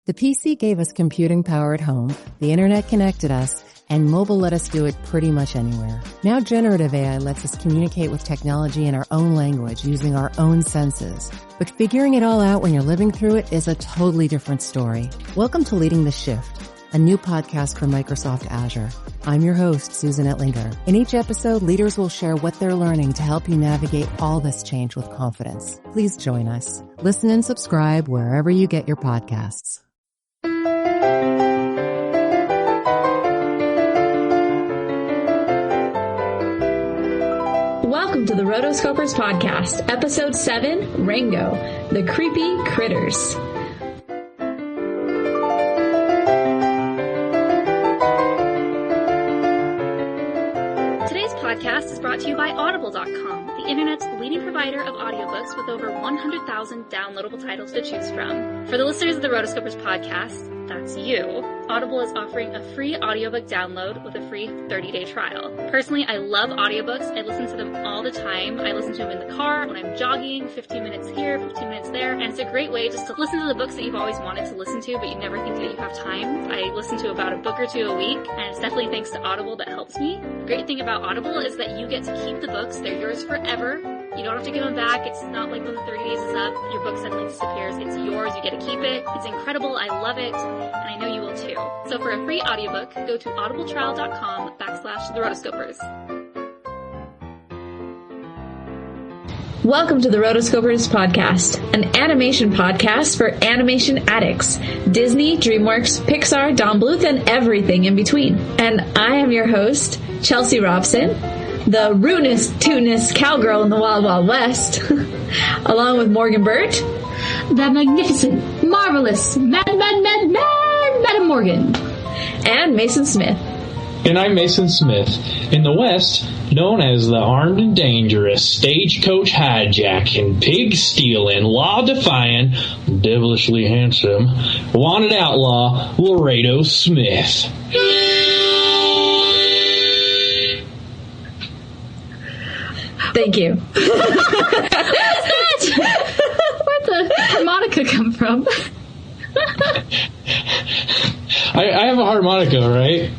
The PC gave us computing power at home, the internet connected us, and mobile let us do it pretty much anywhere. Now generative AI lets us communicate with technology in our own language using our own senses. But figuring it all out when you're living through it is a totally different story. Welcome to Leading the Shift, a new podcast from Microsoft Azure. I'm your host, Susan Ettlinger. In each episode, leaders will share what they're learning to help you navigate all this change with confidence. Please join us. Listen and subscribe wherever you get your podcasts. Welcome to the Rotoscopers podcast, episode 7, Rango, the Creepy Critters. Today's podcast is brought to you by Audible.com, the internet's leading provider of audiobooks with over 100,000 downloadable titles to choose from. For the listeners of the Rotoscopers podcast, that's you, Audible is offering a free audiobook download with a free 30-day trial. Personally, I love audiobooks. I listen to them all the time. I listen to them in the car, when I'm jogging, 15 minutes here, 15 minutes there, and it's a great way just to listen to the books that you've always wanted to listen to, but you never think that you have time. I listen to about a book or two a week, and it's definitely thanks to Audible that helps me. The great thing about Audible is that you get to keep the books. They're yours forever. You don't have to give them back. It's not like when the 30 days is up, your book suddenly disappears. It's yours. You get to keep it. It's incredible. I love it. And I know you will too. So for a free audiobook, go to audibletrial.com/therotoscopers. Welcome to the Rotoscopers podcast, an animation podcast for animation addicts. Disney, DreamWorks, Pixar, Don Bluth, and everything in between. And I am your host, Chelsea Robson, the ruinous, tunous cowgirl in the Wild Wild West, along with Morgan Burt, the magnificent, marvelous, Madam Morgan, and Mason Smith. And I'm Mason Smith, in the West, known as the armed and dangerous, stagecoach hijacking, pig stealing, law defying, devilishly handsome, wanted outlaw, Laredo Smith. Thank you. Where'd the harmonica come from? I have a harmonica, right?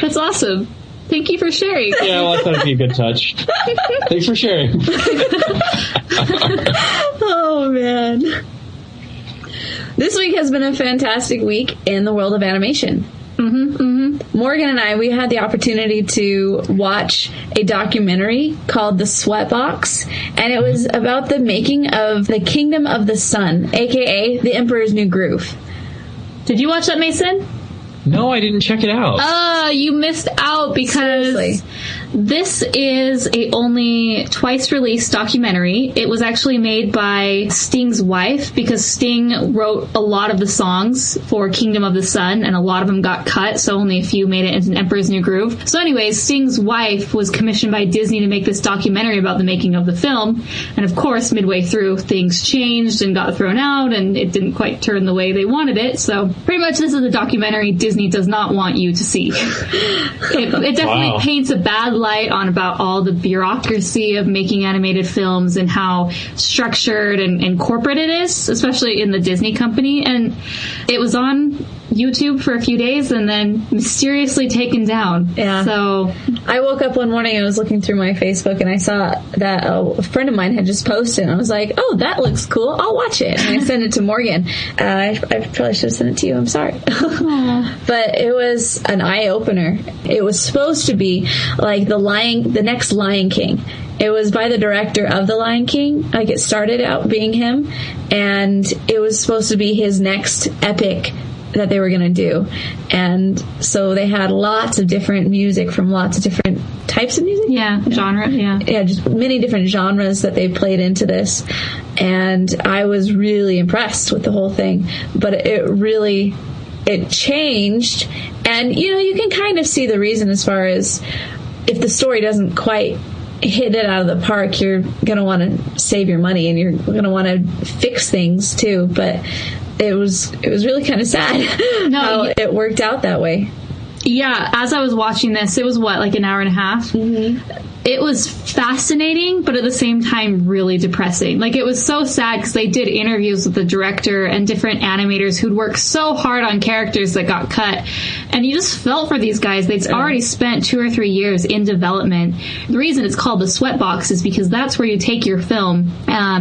That's awesome. Thank you for sharing. Yeah, well, I thought it'd be a good touch. Thanks for sharing. Oh, man. This week has been a fantastic week in the world of animation. Morgan and I, we had the opportunity to watch a documentary called The Sweatbox, and it was about the making of the Kingdom of the Sun, aka The Emperor's New Groove. Did you watch that, Mason? No, I didn't check it out. You missed out because Seriously. This is a only twice released documentary. It was actually made by Sting's wife because Sting wrote a lot of the songs for Kingdom of the Sun and a lot of them got cut, so only a few made it into an Emperor's New Groove. So anyways, Sting's wife was commissioned by Disney to make this documentary about the making of the film, and of course midway through things changed and got thrown out and it didn't quite turn the way they wanted it, so pretty much this is a documentary Disney does not want you to see. It definitely paints a bad light on about all the bureaucracy of making animated films and how structured and corporate it is, especially in the Disney company. And it was on YouTube for a few days and then mysteriously taken down. Yeah. So I woke up one morning and was looking through my Facebook and I saw that a friend of mine had just posted and I was like, oh, that looks cool. I'll watch it. And I sent it to Morgan. I probably should have sent it to you. I'm sorry. But it was an eye-opener. It was supposed to be like the next Lion King. It was by the director of The Lion King. Like, it started out being him, and it was supposed to be his next epic that they were going to do. And so they had lots of different music from lots of different types of music. Yeah, genre, yeah. Yeah, just many different genres that they played into this. And I was really impressed with the whole thing. But it changed. And, you can kind of see the reason as far as if the story doesn't quite hit it out of the park, you're going to want to save your money and you're going to want to fix things too. But it was really kind of sad how it worked out that way. Yeah, as I was watching this, it was like an hour and a half? Mm-hmm. it was fascinating, but at the same time really depressing. Like, it was so sad because they did interviews with the director and different animators who'd worked so hard on characters that got cut, and you just felt for these guys. They'd already spent 2 or 3 years in development. The reason it's called the Sweatbox is because that's where you take your film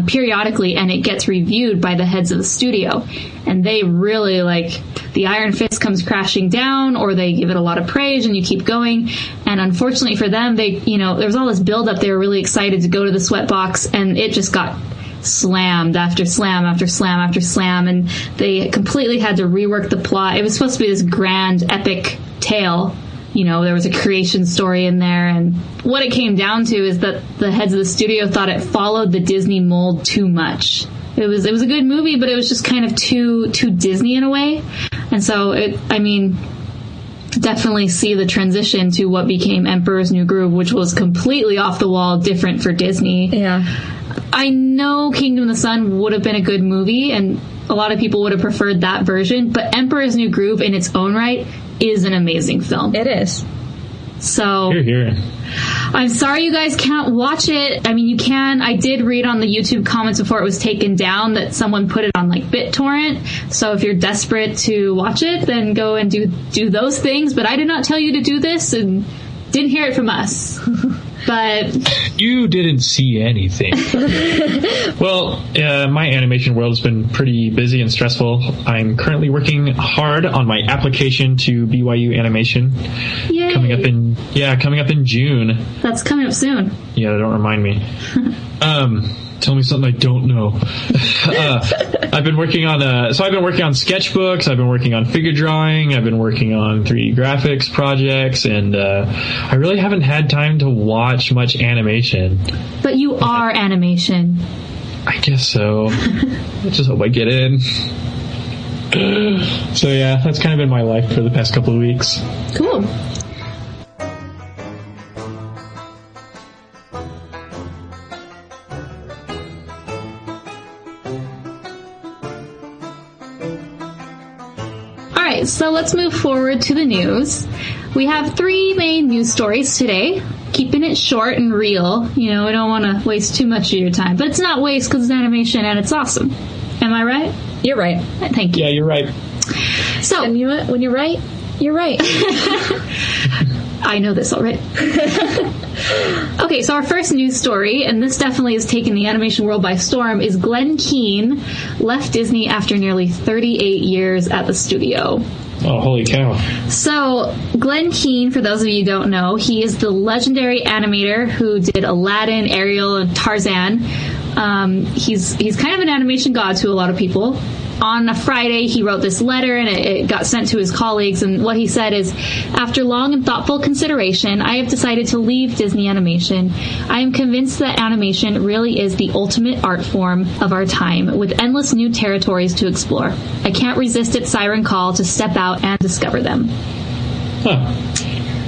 periodically and it gets reviewed by the heads of the studio, and they really, like, the iron fist comes crashing down, or they give it a lot of praise and you keep going. And unfortunately for them, they, you know, there was all this build up. They were really excited to go to the Sweatbox, and it just got slammed after slam after slam after slam, and they completely had to rework the plot. It was supposed to be this grand epic tale. You know, there was a creation story in there, and what it came down to is that the heads of the studio thought it followed the Disney mold too much. It was a good movie, but it was just kind of too Disney in a way. And so definitely see the transition to what became Emperor's New Groove, which was completely off the wall, different for Disney. Yeah. I know Kingdom of the Sun would have been a good movie, and a lot of people would have preferred that version, but Emperor's New Groove in its own right is an amazing film. It is. So, Here. I'm sorry you guys can't watch it. I mean, you can. I did read on the YouTube comments before it was taken down that someone put it on, like, BitTorrent. So if you're desperate to watch it, then go and do those things. But I did not tell you to do this, and didn't hear it from us. But you didn't see anything. Well, my animation world has been pretty busy and stressful. I'm currently working hard on my application to BYU Animation. Yay. Coming up in June. That's coming up soon. Yeah, don't remind me. Tell me something I don't know. I've been working on sketchbooks. I've been working on figure drawing. I've been working on 3D graphics projects, and I really haven't had time to watch much animation. But you are animation. I guess so. I just hope I get in. So yeah, that's kind of been my life for the past couple of weeks. Cool. So let's move forward to the news. We have 3 main news stories today, keeping it short and real. You know, we don't want to waste too much of your time, but it's not waste because it's animation and it's awesome. Am I right? You're right. Thank you. Yeah, you're right. So, and you know what? When you're right, you're right. I know this already. Okay, so our first news story, and this definitely has taken the animation world by storm, is Glenn Keane left Disney after nearly 38 years at the studio. Oh, holy cow. So, Glenn Keane, for those of you who don't know, he is the legendary animator who did Aladdin, Ariel, and Tarzan. He's kind of an animation god to a lot of people. On a Friday, he wrote this letter, and it got sent to his colleagues, and what he said is, after long and thoughtful consideration, I have decided to leave Disney Animation. I am convinced that animation really is the ultimate art form of our time, with endless new territories to explore. I can't resist its siren call to step out and discover them. Huh.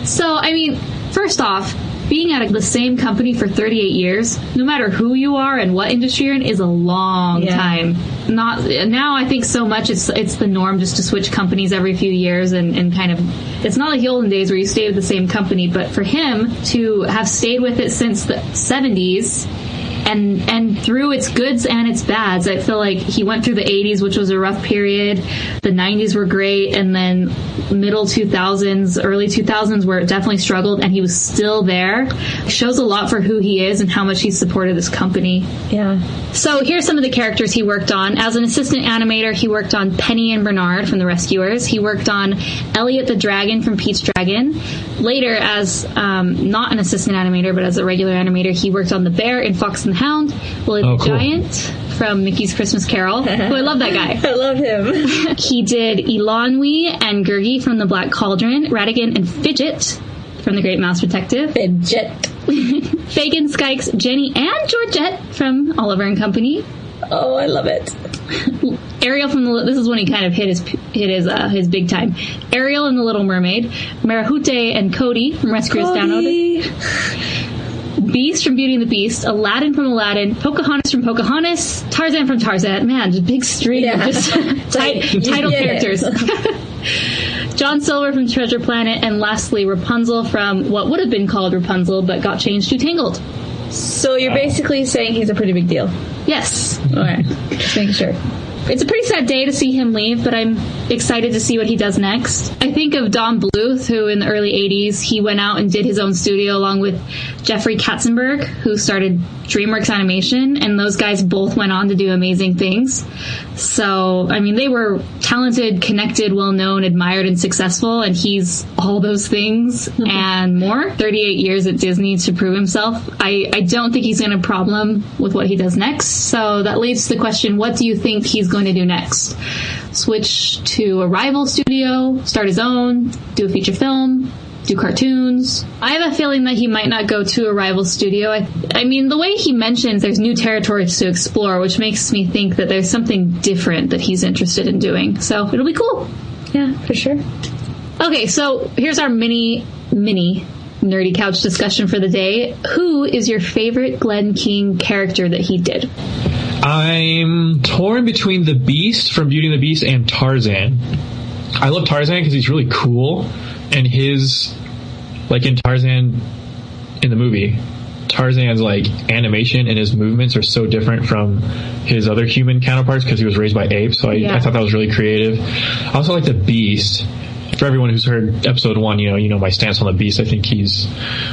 So, I mean, first off, being at the same company for 38 years, no matter who you are and what industry you're in, is a long time. Now I think so much it's the norm just to switch companies every few years and kind of, it's not like the olden days where you stay with the same company, but for him to have stayed with it since the 70s and through its goods and its bads, I feel like he went through the 80s, which was a rough period. The 90s were great, and then middle 2000s, early 2000s, where it definitely struggled, and he was still there. It shows a lot for who he is and how much he's supported this company. Yeah. So here's some of the characters he worked on. As an assistant animator, he worked on Penny and Bernard from The Rescuers. He worked on Elliot the Dragon from Pete's Dragon. Later, as not an assistant animator, but as a regular animator, he worked on The Bear in Fox and the Hound, Willie the Giant from Mickey's Christmas Carol. Oh, I love that guy. I love him. He did Elanwi and Gurgi from The Black Cauldron, Ratigan and Fidget from The Great Mouse Detective. Fidget. Fagin, Skykes, Jenny, and Georgette from Oliver and Company. Oh, I love it. Ariel from this is when he kind of hit his big time. Ariel and the Little Mermaid, Marahute and Cody from Rescuers Down Under. Beast from Beauty and the Beast, Aladdin from Aladdin, Pocahontas from Pocahontas, Tarzan from Tarzan. Man, just big string of just title characters. John Silver from Treasure Planet, and lastly Rapunzel from what would have been called Rapunzel but got changed to Tangled. So you're basically saying he's a pretty big deal. Yes. Alright, just making sure. It's a pretty sad day to see him leave, but I'm excited to see what he does next. I think of Don Bluth, who in the early 80s, he went out and did his own studio along with Jeffrey Katzenberg, who started DreamWorks Animation, and those guys both went on to do amazing things. So, I mean, they were talented, connected, well-known, admired, and successful, and he's all those things and more. 38 years at Disney to prove himself. I don't think he's in a problem with what he does next, so that leads to the question, what do you think he's going to do next? Switch to a rival studio, start his own, do a feature film, do cartoons. I have a feeling that he might not go to a rival studio. I mean, the way he mentions there's new territories to explore, which makes me think that there's something different that he's interested in doing. So it'll be cool. Yeah, for sure. Okay, so here's our mini nerdy couch discussion for the day. Who is your favorite Glenn King character that he did? I'm torn between the Beast from Beauty and the Beast and Tarzan. I love Tarzan because he's really cool, and his, like in Tarzan, in the movie, Tarzan's like animation and his movements are so different from his other human counterparts because he was raised by apes, so I thought that was really creative. I also like the Beast. For everyone who's heard episode 1, you know my stance on the Beast. I think he's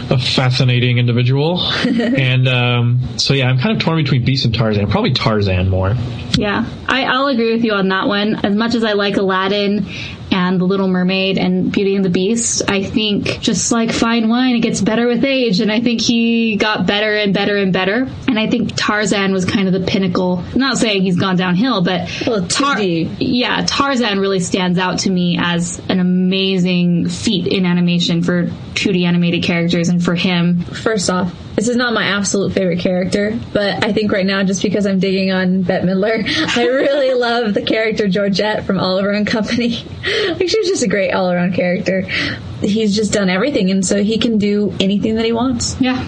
a fascinating individual. And so yeah, I'm kind of torn between Beast and Tarzan. Probably Tarzan more. Yeah, I'll agree with you on that one. As much as I like Aladdin and The Little Mermaid and Beauty and the Beast, I think just like fine wine, it gets better with age, and I think he got better and better and better. And I think Tarzan was kind of the pinnacle. I'm not saying he's gone downhill, but Tarzan really stands out to me as an amazing feat in animation for 2D animated characters, and for him. First off, this is not my absolute favorite character, but I think right now, just because I'm digging on Bette Midler, I really love the character Georgette from Oliver and Company. Like, she's just a great all-around character. He's just done everything, and so he can do anything that he wants. Yeah.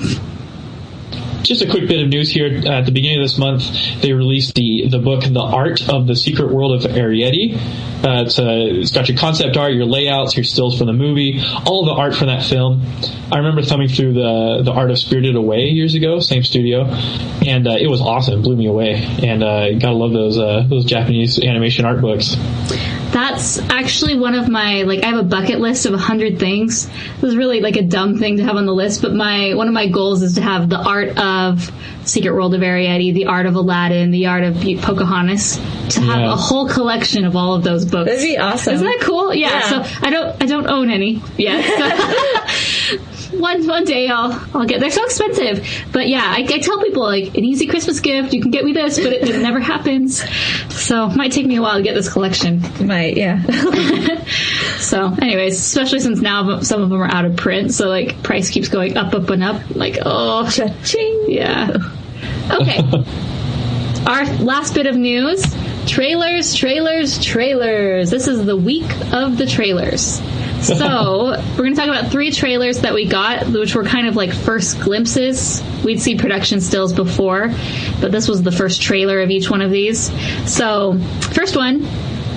Just a quick bit of news here. At the beginning of this month, they released the book, The Art of the Secret World of Arrietty. It's got your concept art, your layouts, your stills from the movie, all of the art from that film. I remember thumbing through the art of Spirited Away years ago, same studio, and it was awesome. It blew me away. And gotta love those Japanese animation art books. That's actually one of my, I have a bucket list of 100 things. This is really a dumb thing to have on the list, but one of my goals is to have the art of Secret World of Arrietty, the art of Aladdin, the art of Pocahontas, to have a whole collection of all of those books. That'd be awesome. Isn't that cool? Yeah. So I don't own any yet. So one day I'll get. They're so expensive, but yeah, I tell people an easy Christmas gift. You can get me this, but it never happens. So it might take me a while to get this collection. Might, yeah. So, anyways, especially since now some of them are out of print, so price keeps going up and up. Oh, cha-ching. Yeah. Okay. Our last bit of news. Trailers. This is the week of the trailers. So, we're going to talk about 3 trailers that we got, which were kind of first glimpses. We'd see production stills before, but this was the first trailer of each one of these. So, first one,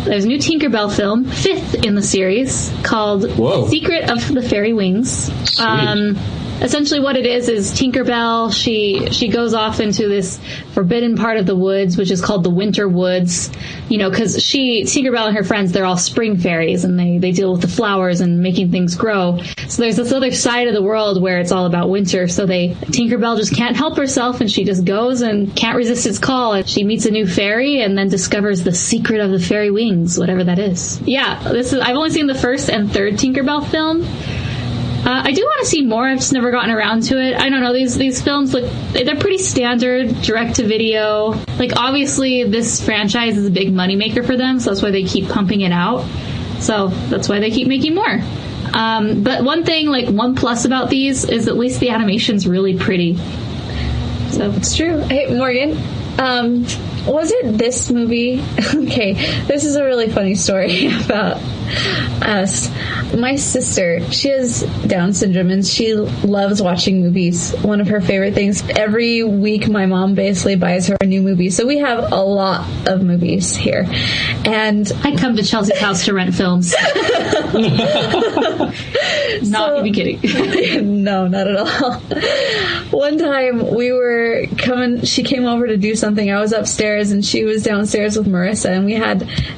there's a new Tinkerbell film, 5th in the series, called Secret of the Fairy Wings. Sweet. Essentially what it is Tinkerbell, she goes off into this forbidden part of the woods, which is called the Winter Woods, because Tinkerbell and her friends, they're all spring fairies, and they deal with the flowers and making things grow. So there's this other side of the world where it's all about winter, so Tinkerbell just can't help herself, and she just goes and can't resist its call, and she meets a new fairy and then discovers the secret of the fairy wings, whatever that is. Yeah, I've only seen the first and third Tinkerbell film. I do want to see more. I've just never gotten around to it. I don't know. These films they're pretty standard, direct to video. Obviously this franchise is a big moneymaker for them, so that's why they keep pumping it out. So that's why they keep making more. But one thing, one plus about these is at least the animation's really pretty. So it's true. Hey, Morgan, was it this movie? Okay, this is a really funny story about My sister, she has Down syndrome and she loves watching movies. One of her favorite things. Every week my mom basically buys her a new movie. So we have a lot of movies here. And I come to Chelsea's house to rent films. Not even kidding. No, not at all. One time she came over to do something. I was upstairs and she was downstairs with Marissa, and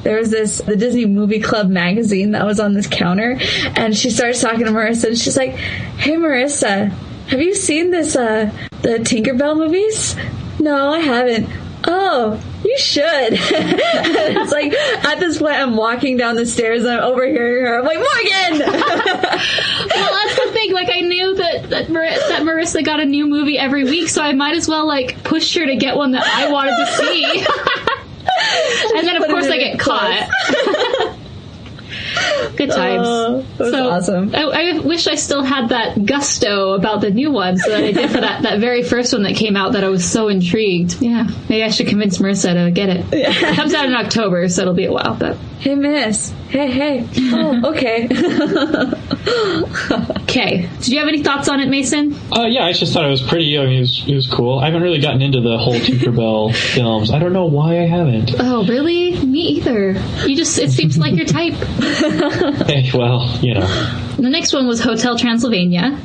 there was the Disney Movie Club magazine that was on this counter, and she starts talking to Marissa and she's like, "Hey Marissa, have you seen the Tinkerbell movies?" "No, I haven't." "Oh, you should." It's like, at this point, I'm walking down the stairs and I'm overhearing her. I'm like, "Morgan!" Well, that's the thing. Like, I knew that Marissa got a new movie every week, so I might as well, like, push her to get one that I wanted to see. And then, of course, I get caught. Good times. That was awesome. I wish I still had that gusto about the new one, so that I did for that very first one that came out, that I was so intrigued. Yeah, maybe I should convince Marissa to get it. Yeah. It comes out in October, so it'll be a while. But hey, miss. Hey. Oh, okay. Okay. Did you have any thoughts on it, Mason? Yeah, I just thought it was pretty. I mean, it was cool. I haven't really gotten into the whole Tinkerbell films. I don't know why I haven't. Oh, really? Me either. It seems like your type. Hey, well, you know. The next one was Hotel Transylvania.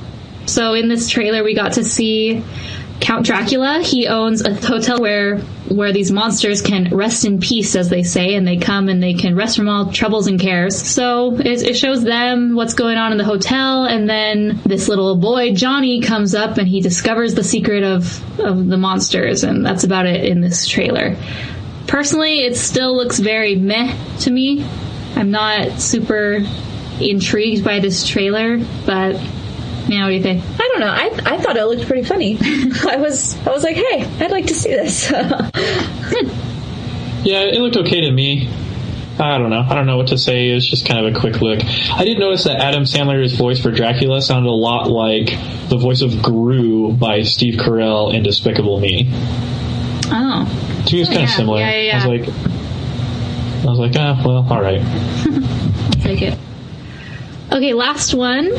So in this trailer, we got to see Count Dracula. He owns a hotel where these monsters can rest in peace, as they say, and they come and they can rest from all troubles and cares. So it shows them what's going on in the hotel, and then this little boy, Johnny, comes up and he discovers the secret of the monsters, and that's about it in this trailer. Personally, it still looks very meh to me. I'm not super intrigued by this trailer, but yeah, what do you think? I don't know. I thought it looked pretty funny. I was like, hey, I'd like to see this. Good. Yeah, it looked okay to me. I don't know. I don't know what to say. It's just kind of a quick look. I did notice that Adam Sandler's voice for Dracula sounded a lot like the voice of Gru by Steve Carell in Despicable Me. Oh. To me, it was kind of similar. Yeah. I was like, well, all right. I'll take it. Okay, last one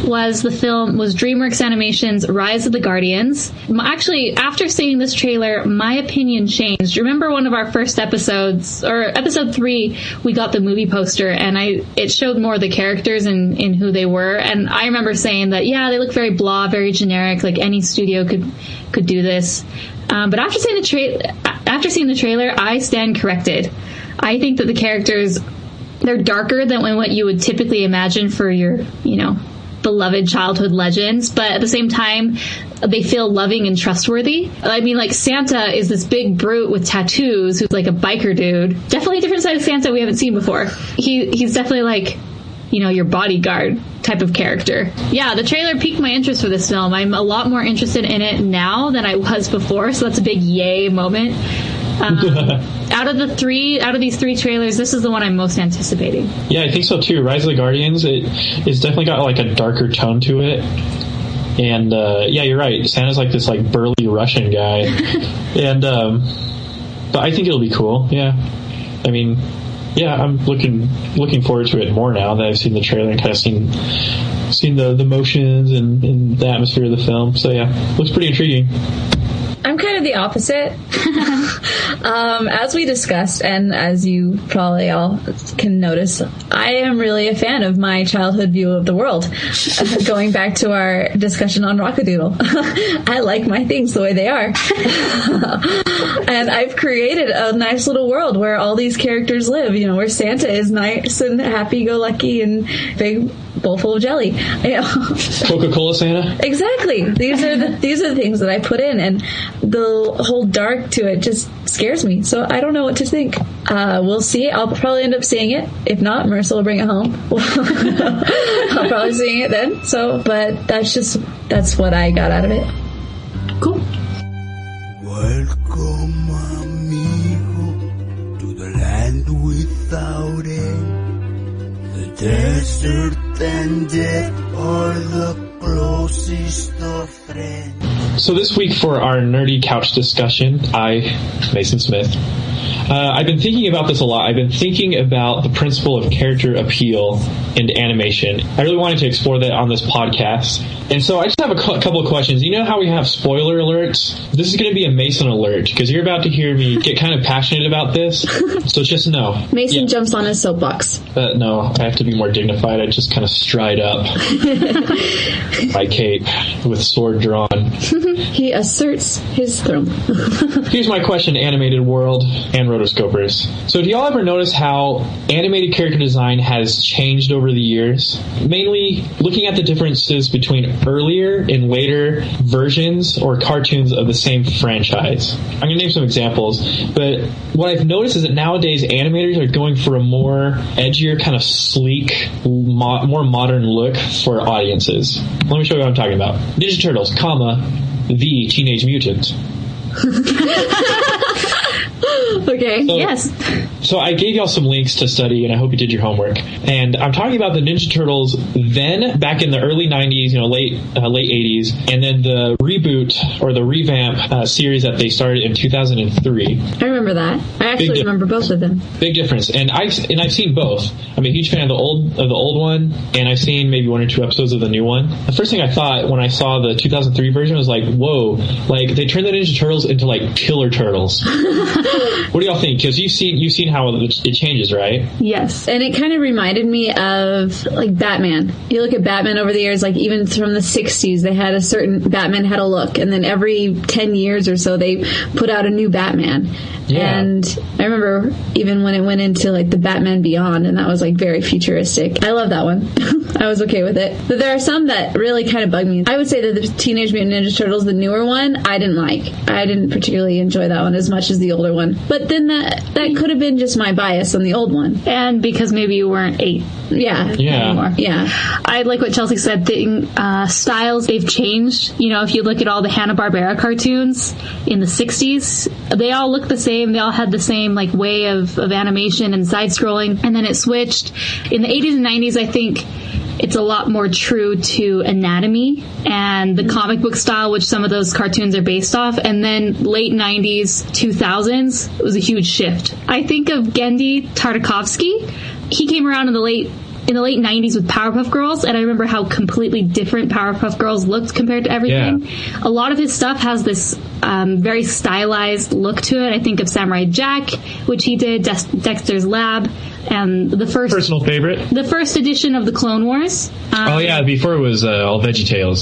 was DreamWorks Animation's Rise of the Guardians. Actually, after seeing this trailer, my opinion changed. Remember one of our first episodes, or episode 3, we got the movie poster, and it showed more of the characters and who they were, and I remember saying that, yeah, they look very blah, very generic, like any studio could do this. But after seeing the trailer, I stand corrected. I think that the characters, they're darker than what you would typically imagine for your, beloved childhood legends, but at the same time, they feel loving and trustworthy. I mean, like, Santa is this big brute with tattoos who's like a biker dude. Definitely a different side of Santa we haven't seen before. He's definitely like, your bodyguard type of character. Yeah, the trailer piqued my interest for this film. I'm a lot more interested in it now than I was before, so that's a big yay moment. Out of these 3 trailers, this is the one I'm most anticipating. Yeah, I think so too. Rise of the Guardians, it's definitely got like a darker tone to it. And yeah, you're right. Santa's like this like burly Russian guy. And but I think it'll be cool. Yeah. I mean, yeah, I'm looking forward to it more now that I've seen the trailer and kind of seen the motions and the atmosphere of the film. So yeah, looks pretty intriguing. I'm kind of the opposite. As we discussed, and as you probably all can notice, I am really a fan of my childhood view of the world. Going back to our discussion on Rockadoodle, I like my things the way they are. And I've created a nice little world where all these characters live, where Santa is nice and happy-go-lucky and big bowl full of jelly. Coca-Cola Santa? Exactly. These are the things that I put in, and the whole dark to it just scares me. So I don't know what to think. We'll see. I'll probably end up seeing it. If not, Marissa will bring it home. I'll probably seeing it then. So, but that's what I got out of it. Cool. Welcome, amigo, to the land without end. The desert and death are the closest of friends. So this week for our nerdy couch discussion, I, Mason Smith, I've been thinking about this a lot. I've been thinking about the principle of character appeal in animation. I really wanted to explore that on this podcast. And so I just have a couple of questions. You know how we have spoiler alerts? This is going to be a Mason alert because you're about to hear me get kind of passionate about this. So just know. Mason jumps on his soapbox. No, I have to be more dignified. I just kind of stride up my cape with sword drawn. He asserts his throne. Here's my question, animated world and rotoscopers. So do y'all ever notice how animated character design has changed over the years? Mainly looking at the differences between earlier and later versions or cartoons of the same franchise. I'm going to name some examples, but what I've noticed is that nowadays animators are going for a more edgier, kind of sleek, more modern look for audiences. Let me show you what I'm talking about. Ninja Turtles, the Teenage Mutant. Okay. Yes. So I gave y'all some links to study, and I hope you did your homework. And I'm talking about the Ninja Turtles then, back in the early 90s, late 80s, and then the reboot or the revamp series that they started in 2003. I remember that. I actually remember both of them. Big difference. And I've seen both. I'm a huge fan of the old one, and I've seen maybe 1 or 2 episodes of the new one. The first thing I thought when I saw the 2003 version was like, whoa, like they turned the Ninja Turtles into like killer turtles. What do y'all think? Because you've seen how it changes, right? Yes. And it kind of reminded me of like Batman. You look at Batman over the years, like even from the 60s, they had Batman had a look, and then every 10 years or so they put out a new Batman. Yeah. And I remember even when it went into like the Batman Beyond, and that was like very futuristic. I love that one. I was okay with it. But there are some that really kind of bug me. I would say that the Teenage Mutant Ninja Turtles, the newer one, I didn't like. I didn't particularly enjoy that one as much as the older one. But then that could have been just my bias on the old one. And because maybe you weren't 8. Yeah. Anymore. Yeah. I like what Chelsea said. Styles, they've changed. If you look at all the Hanna-Barbera cartoons in the 60s, they all look the same. They all had the same like way of animation and side-scrolling. And then it switched. In the 80s and 90s, I think it's a lot more true to anatomy and the comic book style, which some of those cartoons are based off. And then late 90s, 2000s, it was a huge shift. I think of Genndy Tartakovsky. He came around in the late 90s with Powerpuff Girls, and I remember how completely different Powerpuff Girls looked compared to everything. Yeah. A lot of his stuff has this very stylized look to it. I think of Samurai Jack, which he did, Dexter's Lab, and the first... Personal favorite? The first edition of the Clone Wars. Before it was all VeggieTales.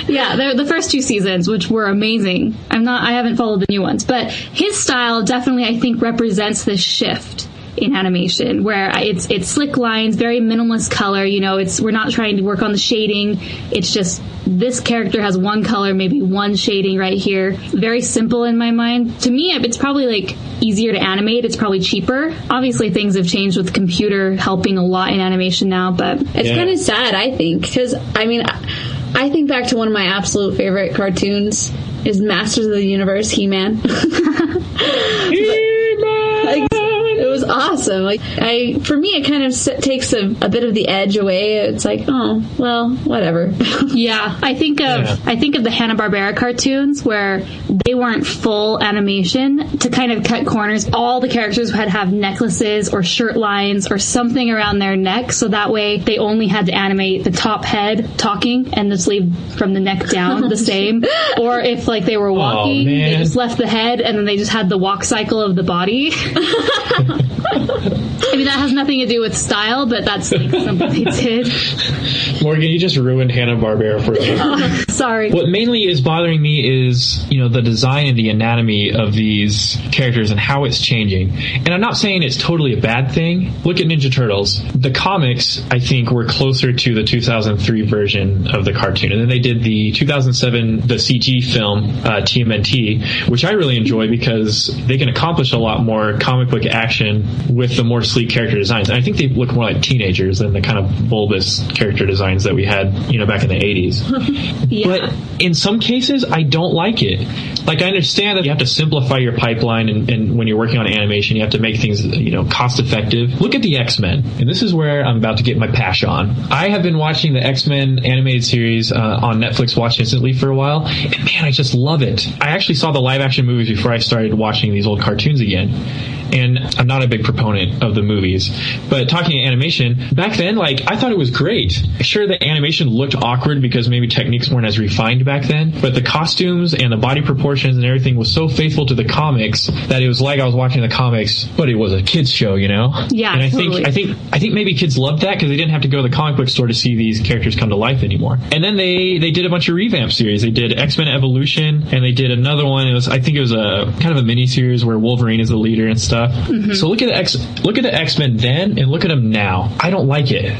The first 2 seasons, which were amazing. I haven't followed the new ones, but his style definitely, I think, represents this shift in animation, where it's slick lines, very minimalist color. We're not trying to work on the shading. It's just this character has one color, maybe one shading right here. Very simple in my mind. To me, it's probably like easier to animate. It's probably cheaper. Obviously, things have changed with computer helping a lot in animation now, but it's kind of sad, I think, because I think back to one of my absolute favorite cartoons is Masters of the Universe, He-Man. It was awesome. For me, it kind of takes a bit of the edge away. It's like, oh, well, whatever. Yeah, I think of the Hanna-Barbera cartoons where they weren't full animation to kind of cut corners. All the characters had to have necklaces or shirt lines or something around their neck, so that way they only had to animate the top head talking and the sleeve from the neck down the same. Or if they were walking, they just left the head and then they just had the walk cycle of the body. That has nothing to do with style, but that's something they did. Morgan, you just ruined Hanna-Barbera for me. Sorry. What mainly is bothering me is, the design and the anatomy of these characters and how it's changing. And I'm not saying it's totally a bad thing. Look at Ninja Turtles. The comics, I think, were closer to the 2003 version of the cartoon. And then they did the 2007, the CG film, TMNT, which I really enjoy because they can accomplish a lot more comic book action with the more sleek character designs. And I think they look more like teenagers than the kind of bulbous character designs that we had, back in the 80s. Yeah. But in some cases, I don't like it. Like, I understand that you have to simplify your pipeline, and when you're working on animation, you have to make things, cost effective. Look at the X-Men, and this is where I'm about to get my pash on. I have been watching the X-Men animated series on Netflix Watch Instantly for a while, and man, I just love it. I actually saw the live action movies before I started watching these old cartoons again. And I'm not a big proponent of the movies, but talking animation, back then, I thought it was great. Sure, the animation looked awkward because maybe techniques weren't as refined back then, but the costumes and the body proportions and everything was so faithful to the comics that it was like I was watching the comics, but it was a kids show, Yeah, and totally. I think maybe kids loved that because they didn't have to go to the comic book store to see these characters come to life anymore. And then they did a bunch of revamp series. They did X-Men Evolution, and they did another one. I think it was a kind of a mini series where Wolverine is the leader and stuff. Mm-hmm. So look at the X-Men then and look at them now. I don't like it.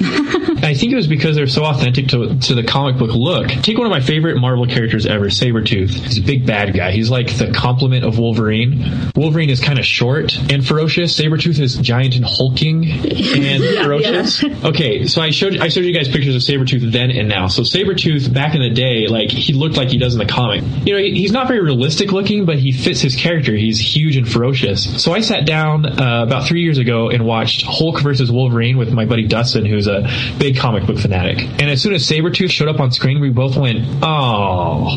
I think it was because they're so authentic to the comic book look. Take one of my favorite Marvel characters ever, Sabertooth. He's a big bad guy. He's like the complement of Wolverine. Wolverine is kind of short and ferocious. Sabertooth is giant and hulking and ferocious. Yeah. Okay, so I showed you guys pictures of Sabertooth then and now. So Sabertooth back in the day, he looked like he does in the comic. He's not very realistic looking, but he fits his character. He's huge and ferocious. So I sat down about 3 years ago and watched Hulk versus Wolverine with my buddy Dustin, who's a big comic book fanatic. And as soon as Sabertooth showed up on screen, we both went, oh.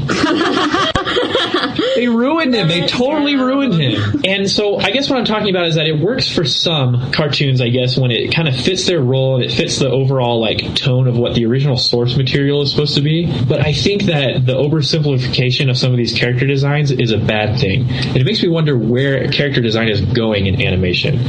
They ruined him. They totally ruined him. And so I guess what I'm talking about is that it works for some cartoons, I guess, when it kind of fits their role and it fits the overall tone of what the original source material is supposed to be. But I think that the oversimplification of some of these character designs is a bad thing. And it makes me wonder where character design is going in animation.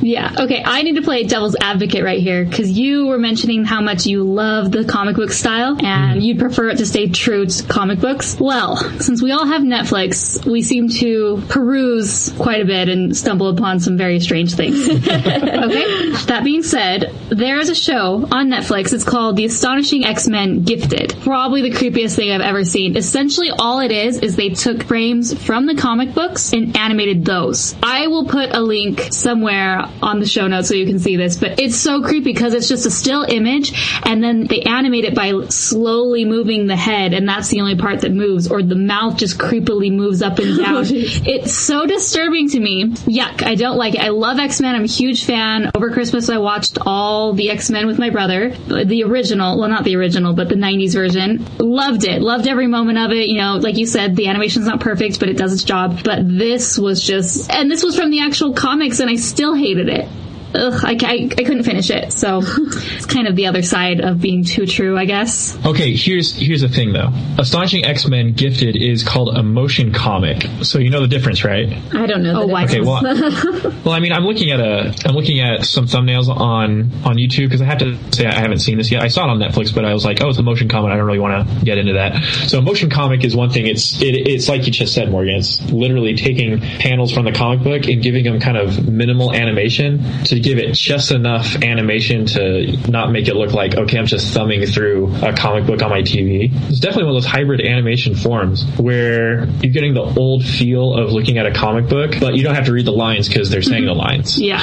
Yeah. Okay. I need to play devil's advocate right here because you were mentioning how much you love the comic book style and you'd prefer it to stay true to comic books. Well, since we all have Netflix, we seem to peruse quite a bit and stumble upon some very strange things. Okay. That being said, there is a show on Netflix. It's called The Astonishing X-Men Gifted. Probably the creepiest thing I've ever seen. Essentially, all it is they took frames from the comic books and animated those. I will put a link somewhere on the show notes so you can see this, but it's so creepy because it's just a still image and then they animate it by slowly moving the head, and that's the only part that moves, or the mouth just creepily moves up and down. It's so disturbing to me. Yuck, I don't like it. I love X-Men. I'm a huge fan. Over Christmas I watched all the X-Men with my brother. The original, well, not the original, but the 90s version. Loved it. Loved every moment of it. Like you said, the animation's not perfect, but it does its job. But this was this was from the actual comics, and I still hated it. Ugh, I couldn't finish it. So it's kind of the other side of being too true, I guess. Okay, here's the thing though. Astonishing X-Men Gifted is called a motion comic. So you know the difference, right? I don't know. Why? Okay, well, I mean, I'm looking at some thumbnails on YouTube because I have to say I haven't seen this yet. I saw it on Netflix, but I was like, oh, it's a motion comic. I don't really want to get into that. So a motion comic is one thing. It's like you just said, Morgan. It's literally taking panels from the comic book and giving them kind of minimal animation to give it just enough animation to not make it look like, okay, I'm just thumbing through a comic book on my TV. It's definitely one of those hybrid animation forms where you're getting the old feel of looking at a comic book, but you don't have to read the lines because they're saying the lines. Yeah.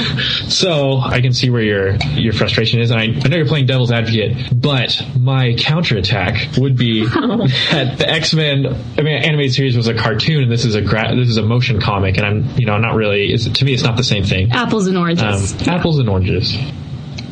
So I can see where your frustration is, and I know you're playing devil's advocate, but my counterattack would be that the X-Men animated series was a cartoon, and this is a motion comic, and I'm not really. To me, it's not the same thing. Apples and oranges. Apples and oranges.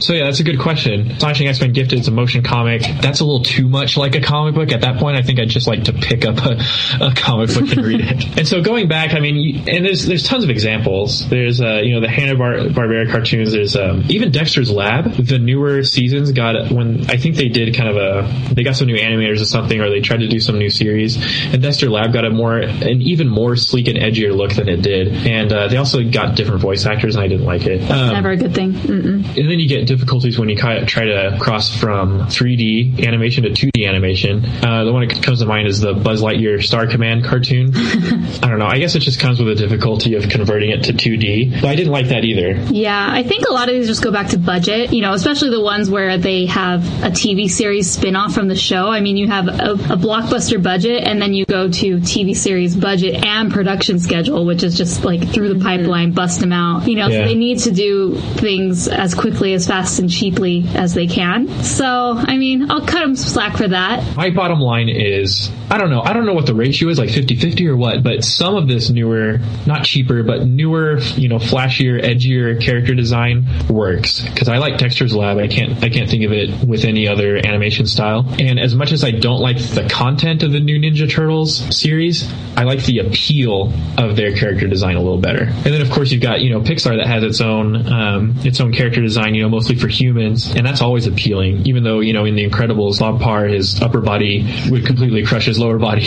So yeah, that's a good question. Astonishing X-Men Gifted is a motion comic. That's a little too much like a comic book. At that point, I think I'd just like to pick up a comic book and read it. And so going back, and there's tons of examples. There's the Hanna-Barbera cartoons. There's even Dexter's Lab. The newer seasons I think they did they got some new animators or something, or they tried to do some new series. And Dexter Lab got an even more sleek and edgier look than it did. And they also got different voice actors, and I didn't like it. Never a good thing. And then you get difficulties when you try to cross from 3D animation to 2D animation. The one that comes to mind is the Buzz Lightyear Star Command cartoon. I don't know. I guess it just comes with a difficulty of converting it to 2D. But I didn't like that either. Yeah, I think a lot of these just go back to budget, especially the ones where they have a TV series spin-off from the show. I mean, you have a blockbuster budget, and then you go to TV series budget and production schedule, which is just like through the pipeline, bust them out. So they need to do things as quickly, as fast, and cheaply as they can. So, I mean, I'll cut them some slack for that. My bottom line is, I don't know what the ratio is, like 50-50 or what, but some of this newer, not cheaper, but newer, flashier, edgier character design works. Because I like Dexter's Lab. I can't think of it with any other animation style. And as much as I don't like the content of the new Ninja Turtles series, I like the appeal of their character design a little better. And then of course you've got, Pixar that has its own character design, mostly for humans, and that's always appealing, even though, in The Incredibles, Bob Parr, his upper body would completely crush his lower body.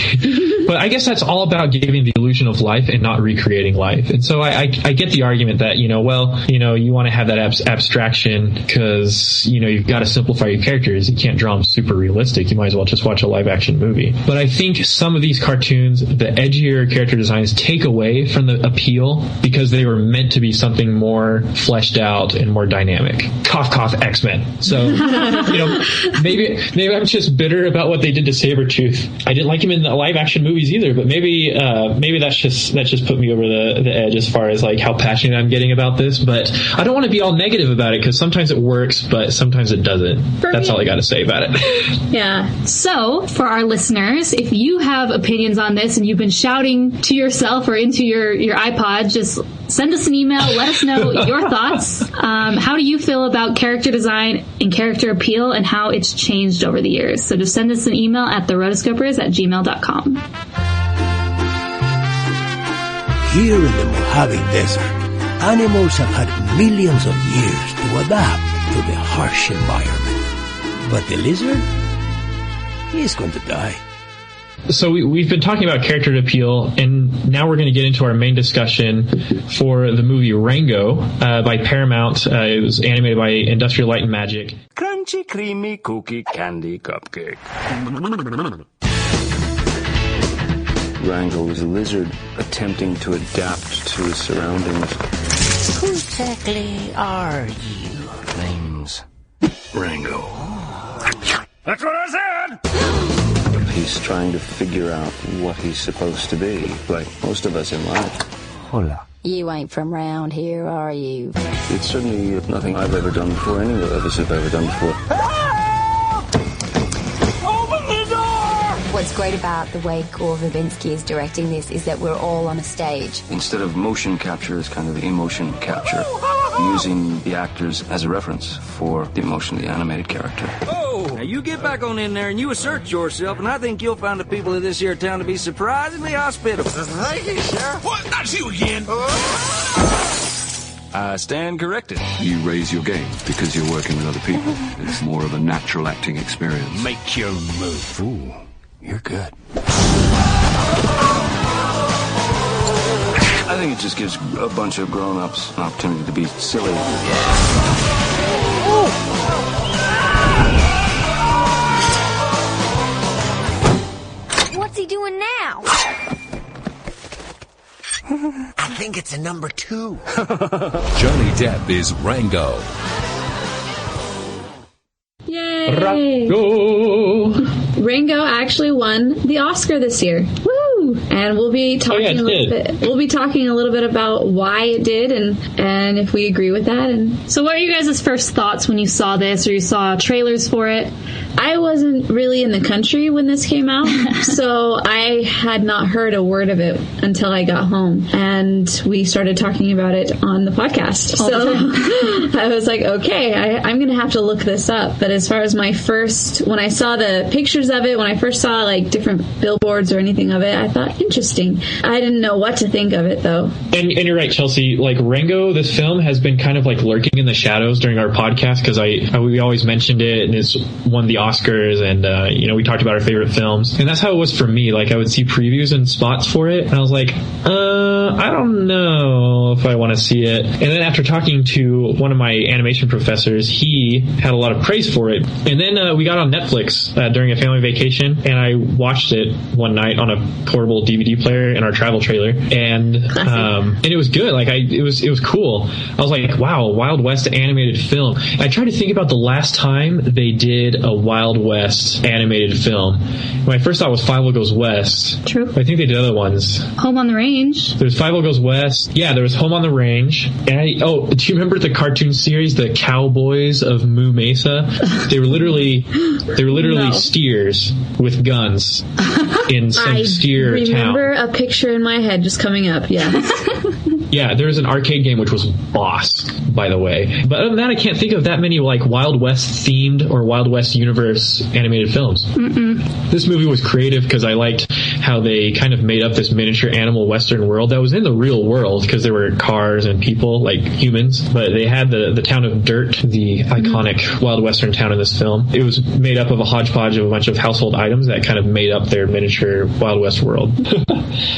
But I guess that's all about giving the illusion of life and not recreating life. And so I get the argument that, you want to have that abstraction because, you've got to simplify your characters. You can't draw them super realistic. You might as well just watch a live action movie. But I think some of these cartoons, the edgier character designs take away from the appeal because they were meant to be something more fleshed out and more dynamic. Cough, cough, X-Men. So, maybe I'm just bitter about what they did to Sabertooth. I didn't like him in the live action movies either, but maybe that just put me over the edge as far as like how passionate I'm getting about this. But I don't want to be all negative about it because sometimes it works, but sometimes it doesn't. That's all I got to say about it. Yeah. So for our listeners, if you have opinions on this and you've been shouting to yourself or into your iPod, just send us an email. Let us know your thoughts. How do you feel about character design and character appeal and how it's changed over the years? So just send us an email at therotoscopers@gmail.com. Here in the Mojave Desert, animals have had millions of years to adapt to the harsh environment. But the lizard, he's going to die. So we've been talking about character appeal, and now we're going to get into our main discussion for the movie Rango by Paramount. It was animated by Industrial Light and Magic. Crunchy, creamy, cookie, candy, cupcake. Rango is a lizard attempting to adapt to his surroundings. Who exactly are you? Name's Rango. That's what I said! He's trying to figure out what he's supposed to be, like most of us in life. Hola. You ain't from round here, are you? It's certainly nothing I've ever done before, any of us have ever done before. Open the door! What's great about the way Gore Verbinski is directing this is that we're all on a stage. Instead of motion capture, it's kind of emotion capture, using the actors as a reference for the emotionally animated character. Now you get back on in there and you assert yourself, and I think you'll find the people of this here town to be surprisingly hospitable. Thank you, Sheriff. What? Not you again! I stand corrected. You raise your game because you're working with other people. It's more of a natural acting experience. Make your move. Ooh, you're good. I think it just gives a bunch of grown-ups an opportunity to be silly. What's he doing now? I think it's a number 2. Johnny Depp is Rango. Yay! Rango! Rango actually won the Oscar this year. Woo! And we'll be talking a little bit. We'll be talking a little bit about why it did and if we agree with that. And so, what are you guys' first thoughts when you saw this or you saw trailers for it? I wasn't really in the country when this came out, so I had not heard a word of it until I got home, and we started talking about it on the podcast. So I was like, okay, I'm going to have to look this up. But as far as when I saw the pictures of it, when I first saw like different billboards or anything of it, I thought, Interesting. I didn't know what to think of it, though. And you're right, Chelsea. Like, Rango, this film has been kind of like lurking in the shadows during our podcast because we always mentioned it, and it's won the Oscars, and we talked about our favorite films, and that's how it was for me. Like, I would see previews and spots for it, and I was like, I don't know if I want to see it. And then after talking to one of my animation professors, he had a lot of praise for it. And then we got on Netflix during a family vacation, and I watched it one night on a portable DVD player in our travel trailer, and it was good. Like, it was cool. I was like, wow, Wild West animated film. I tried to think about the last time they did a Wild West animated film. My first thought was 5 Goes West. True. I think they did other ones. Home on the Range. There's 5 Goes West. Yeah, there was Home on the Range. And do you remember the cartoon series, The Cowboys of Moo Mesa? They were literally No. steers with guns in some steer town. I remember a picture in my head just coming up. Yeah. Yeah, there was an arcade game which was boss, by the way. But other than that, I can't think of that many like Wild West themed or Wild West universe animated films. This movie was creative because I liked how they kind of made up this miniature animal western world that was in the real world because there were cars and people like humans, but they had the town of Dirt, the iconic Wild Western town in this film. It was made up of a hodgepodge of a bunch of household items that kind of made up their miniature Wild West world.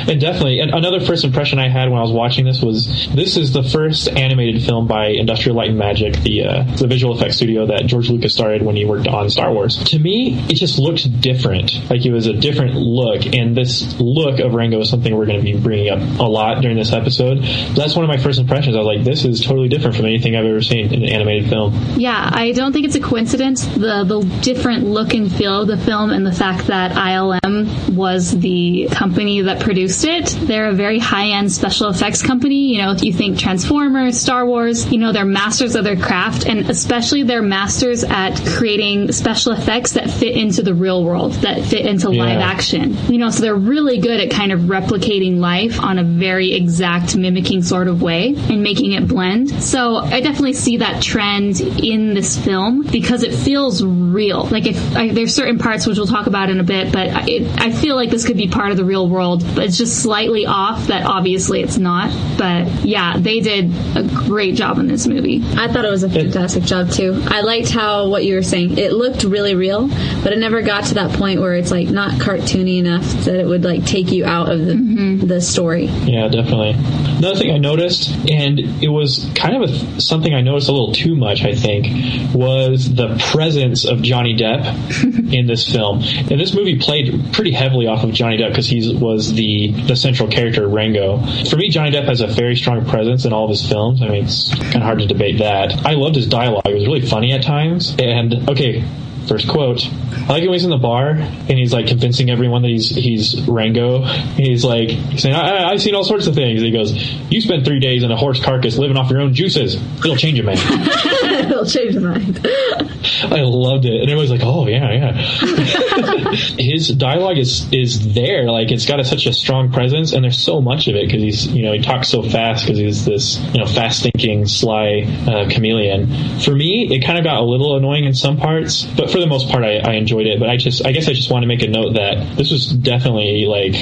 And definitely, and another first impression I had when I was watching this is the first animated film by Industrial Light and Magic, the visual effects studio that George Lucas started when he worked on Star Wars. To me, it just looked different. Like, it was a different look, and this look of Rango is something we're going to be bringing up a lot during this episode. But that's one of my first impressions. I was like, this is totally different from anything I've ever seen in an animated film. Yeah, I don't think it's a coincidence, the different look and feel of the film, and the fact that ILM was the company that produced it. They're a very high-end special effects company. You know, if you think Transformers, Star Wars, they're masters of their craft, and especially they're masters at creating special effects that fit into the real world, that fit into live action. So they're really good at kind of replicating life on a very exact mimicking sort of way and making it blend. So I definitely see that trend in this film because it feels real. Like, there's certain parts which we'll talk about in a bit, but I feel like this could be part of the real world, but it's just slightly off that obviously it's not. But yeah, they did a great job in this movie. I thought it was a fantastic job too. I liked how, what you were saying, it looked really real, but it never got to that point where it's like not cartoony enough that it would like take you out of the story. Yeah, definitely. Another thing I noticed, and it was kind of something I noticed a little too much, I think, was the presence of Johnny Depp in this film. And this movie played pretty heavily off of Johnny Depp because he was the central character, Rango. For me, Johnny Depp has a very strong presence in all of his films. I mean, it's kind of hard to debate that. I loved his dialogue. It was really funny at times. And, okay, first quote. I like it when he's in the bar and he's like convincing everyone that he's Rango. And he's like saying, I've seen all sorts of things. And he goes, you spent 3 days in a horse carcass living off your own juices. It'll change a man. It'll change a mind. I loved it. And everybody's like, oh, yeah. His dialogue is there. Like, it's got such a strong presence, and there's so much of it because he's, he talks so fast because he's this, fast-thinking, sly chameleon. For me, it kind of got a little annoying in some parts, but for the most part, I enjoyed it. But I guess I just want to make a note that this was definitely like,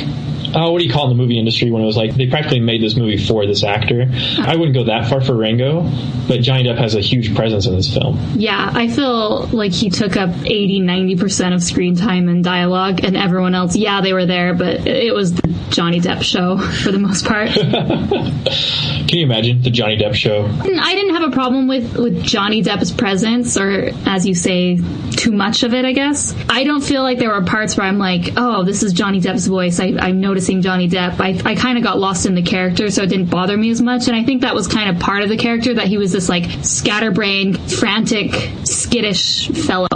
what do you call it in the movie industry when it was like they practically made this movie for this actor? I wouldn't go that far for Rango, but Johnny Depp has a huge presence in this film. Yeah, I feel like he took up 80-90% of screen time and dialogue, and everyone else, they were there, but it was the Johnny Depp show for the most part. Can you imagine the Johnny Depp show? I didn't have a problem with Johnny Depp's presence, or as you say, too much of it, I guess. I don't feel like there were parts where I'm like, oh, this is Johnny Depp's voice. I'm noticing Johnny Depp. I kind of got lost in the character, so it didn't bother me as much. And I think that was kind of part of the character, that he was this like scatterbrained, frantic, skittish fellow.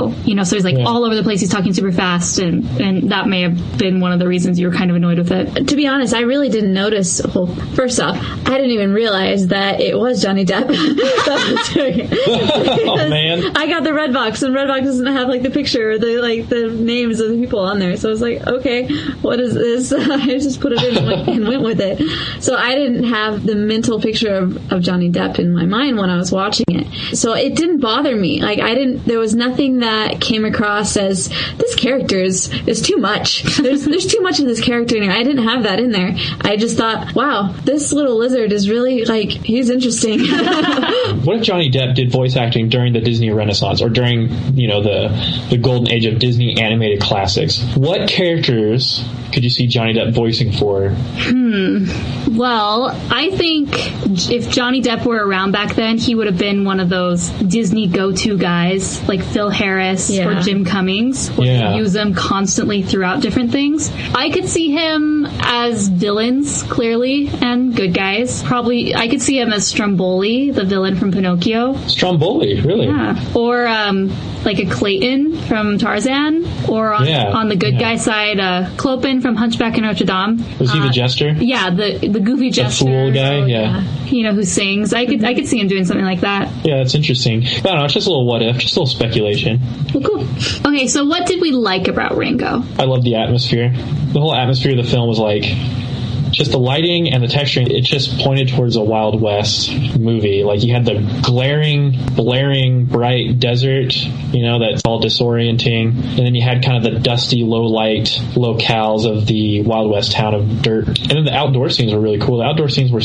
So he's like all over the place. He's talking super fast, and that may have been one of the reasons you were kind of annoyed with it. To be honest, I really didn't notice. Well, first off, I didn't even realize that it was Johnny Depp. Oh man! I got the red box, and red box doesn't have like the picture or the names of the people on there. So I was like, okay, what is this? I just put it in and went with it. So I didn't have the mental picture of Johnny Depp in my mind when I was watching it. So it didn't bother me. Like, I there was nothing that came across as this character is too much. There's too much of this character in here. I didn't have that in there. I just thought, wow, this little lizard is really, like, he's interesting. What if Johnny Depp did voice acting during the Disney Renaissance, or during, the golden age of Disney animated classics? What characters could you see Johnny Depp voicing for? Well, I think if Johnny Depp were around back then, he would have been one of those Disney go-to guys, like Phil Harris or Jim Cummings, where they use them constantly throughout different things. I could see him as villains, clearly, and good guys. Probably, I could see him as Stromboli, the villain from Pinocchio. Stromboli, really? Yeah. Or, like a Clayton from Tarzan, or on the good guy side, Clopin from Hunchback of Notre Dame. Was he the jester? Yeah, the goofy jester. The fool guy, who sings. I could see him doing something like that. Yeah, that's interesting. I don't know, it's just a little what if, just a little speculation. Well, cool. Okay, so what did we like about Rango? I love the atmosphere. The whole atmosphere of the film was like, just the lighting and the texturing, it just pointed towards a Wild West movie. Like, you had the glaring, blaring, bright desert, that's all disorienting. And then you had kind of the dusty, low-light locales of the Wild West town of dirt. And then the outdoor scenes were really cool. The outdoor scenes were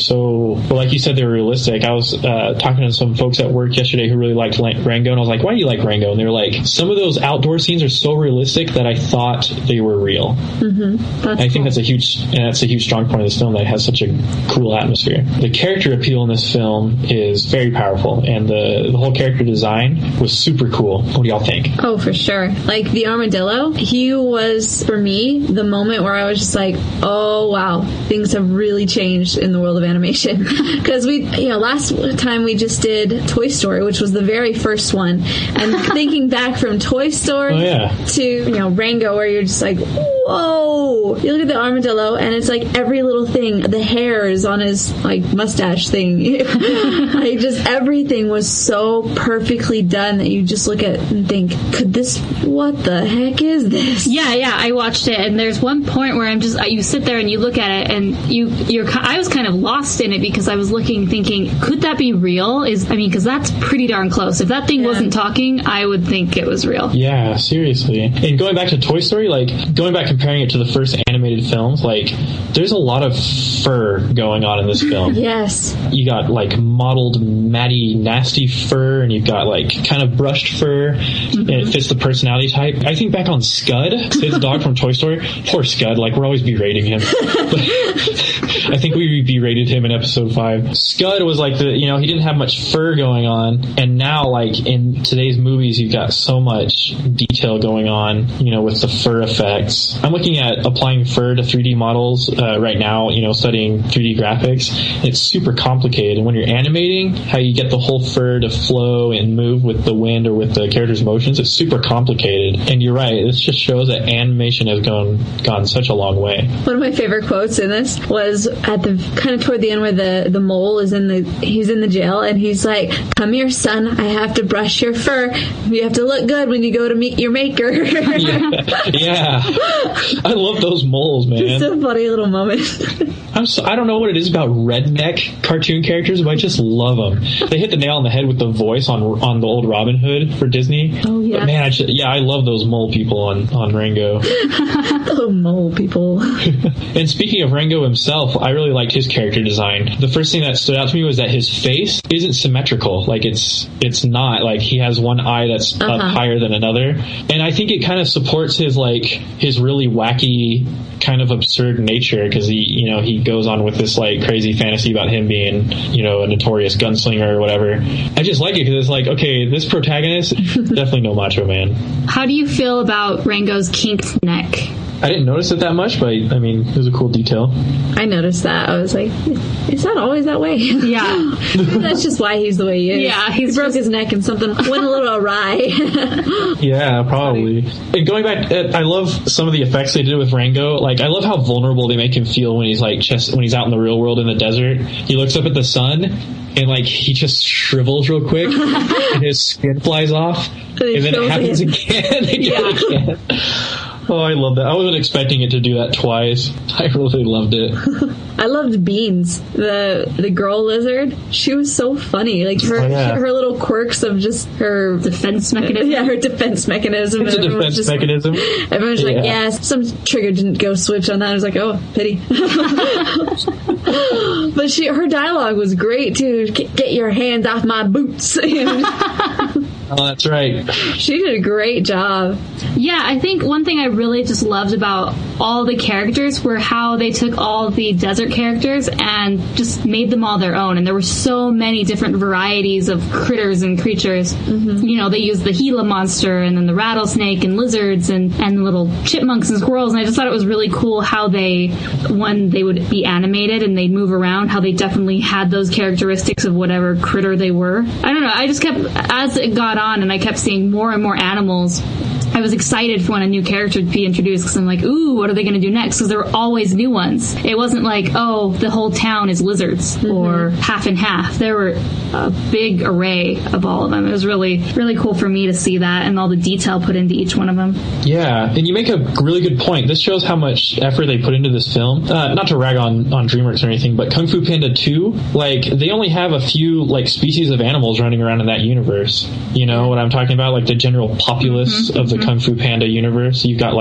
like you said, they were realistic. I was talking to some folks at work yesterday who really liked Rango, and I was like, why do you like Rango? And they were like, some of those outdoor scenes are so realistic that I thought they were real. Mm-hmm. I think that's a huge strong point of this film, that it has such a cool atmosphere. The character appeal in this film is very powerful, and the whole character design was super cool. What do y'all think? Oh, for sure. Like, the armadillo, he was, for me, the moment where I was just like, oh, wow, things have really changed in the world of animation. Because last time we just did Toy Story, which was the very first one, and thinking back from Toy Story to, Rango, where you're just like, whoa! You look at the armadillo, and it's like every little thing, the hairs on his, like, mustache thing. Like, just everything was so perfectly done that you just look at it and think, what the heck is this? Yeah, I watched it, and there's one point where you sit there and you look at it, and I was kind of lost in it, because I was thinking, could that be real? Because that's pretty darn close. If that thing wasn't talking, I would think it was real. Yeah, seriously. And going back to Toy Story, comparing it to the first animated films, there's a lot of fur going on in this film. Yes. You got, mottled, matty, nasty fur, and you've got, kind of brushed fur, and it fits the personality type. I think back on Scud, Sid's dog from Toy Story. Poor Scud, we're always berating him. I think we berated him in episode 5. Scud was he didn't have much fur going on, and now, in today's movies, you've got so much detail going on, with the fur effects. I'm looking at applying fur to 3D models right now, studying 3D graphics. It's super complicated, and when you're animating, how you get the whole fur to flow and move with the wind or with the character's motions, it's super complicated. And you're right, this just shows that animation has gone such a long way. One of my favorite quotes in this was at the kind of toward the end, where the mole is he's in the jail, and he's like, "Come here, son, I have to brush your fur. You have to look good when you go to meet your maker." Yeah. I love those moles, man. Just a funny little moment. I don't know what it is about redneck cartoon characters, but I just love them. They hit the nail on the head with the voice on the old Robin Hood for Disney. Oh, yeah. But man, I love those mole people on Rango. Oh, mole people. And speaking of Rango himself, I really liked his character design. The first thing that stood out to me was that his face isn't symmetrical. It's not. He has one eye that's up higher than another. And I think it kind of supports his really wacky, kind of absurd nature, because he goes on with this crazy fantasy about him being a notorious gunslinger or whatever. I just like it because it's okay, this protagonist definitely no macho man. How do you feel about Rango's kinked neck? I didn't notice it that much, but it was a cool detail. I noticed that. I was like, it's not always that way. Yeah. That's just why he's the way he is. Yeah, he broke his neck and something went a little awry. Yeah, probably. And going back, I love some of the effects they did with Rango. I love how vulnerable they make him feel when he's when he's out in the real world in the desert. He looks up at the sun, and he just shrivels real quick, and his skin flies off, and then it happens again. Again. Oh, I love that. I wasn't expecting it to do that twice. I really loved it. I loved Beans, the girl lizard. She was so funny. Like her little quirks of just her defense mechanism. Yeah, her defense mechanism. It's a defense mechanism. Everyone's like, yeah, some trigger didn't go switch on that. I was like, oh, pity. But her dialogue was great too. Get your hands off my boots. Oh, that's right. She did a great job. Yeah, I think one thing I really just loved about all the characters were how they took all the desert characters and just made them all their own. And there were so many different varieties of critters and creatures. Mm-hmm. You know, they used the Gila monster and then the rattlesnake and lizards and little chipmunks and squirrels. And I just thought it was really cool how when they would be animated and they'd move around, how they definitely had those characteristics of whatever critter they were. I don't know. I just kept, as it got on and I kept seeing more and more animals, I was excited for when a new character would be introduced because I'm like, ooh, what are they going to do next? Because there were always new ones. It wasn't like, oh, the whole town is lizards or half and half. There were a big array of all of them. It was really, really cool for me to see that and all the detail put into each one of them. Yeah, and you make a really good point. This shows how much effort they put into this film. Not to rag on DreamWorks or anything, but Kung Fu Panda 2, like, they only have a few, like, species of animals running around in that universe. You know what I'm talking about? Like, the general populace of the Kung Fu Panda universe. You've got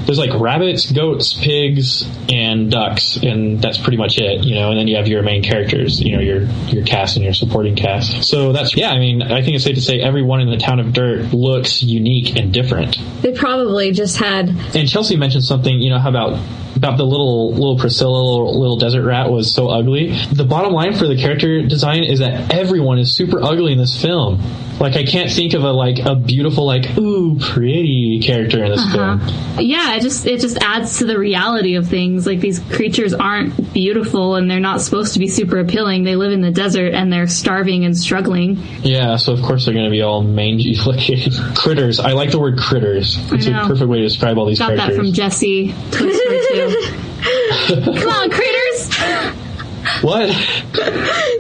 there's rabbits, goats, pigs, and ducks, and that's pretty much it, you know, and then you have your main characters, you know, your cast and your supporting cast. So I think it's safe to say everyone in the town of Dirt looks unique and different. They probably just had... And Chelsea mentioned something, you know, how about the little Priscilla, little desert rat was so ugly. The bottom line for the character design is that everyone is super ugly in this film. Like, I can't think of a beautiful, ooh, pretty character in this film. Yeah, it just adds to the reality of things. Like, these creatures aren't beautiful and they're not supposed to be super appealing. They live in the desert and they're starving and struggling. Yeah, so of course they're going to be all mangy looking. Critters. I like the word critters. It's a perfect way to describe all these characters. Got that from Jesse, Toy Story 2. Come on, critters! What?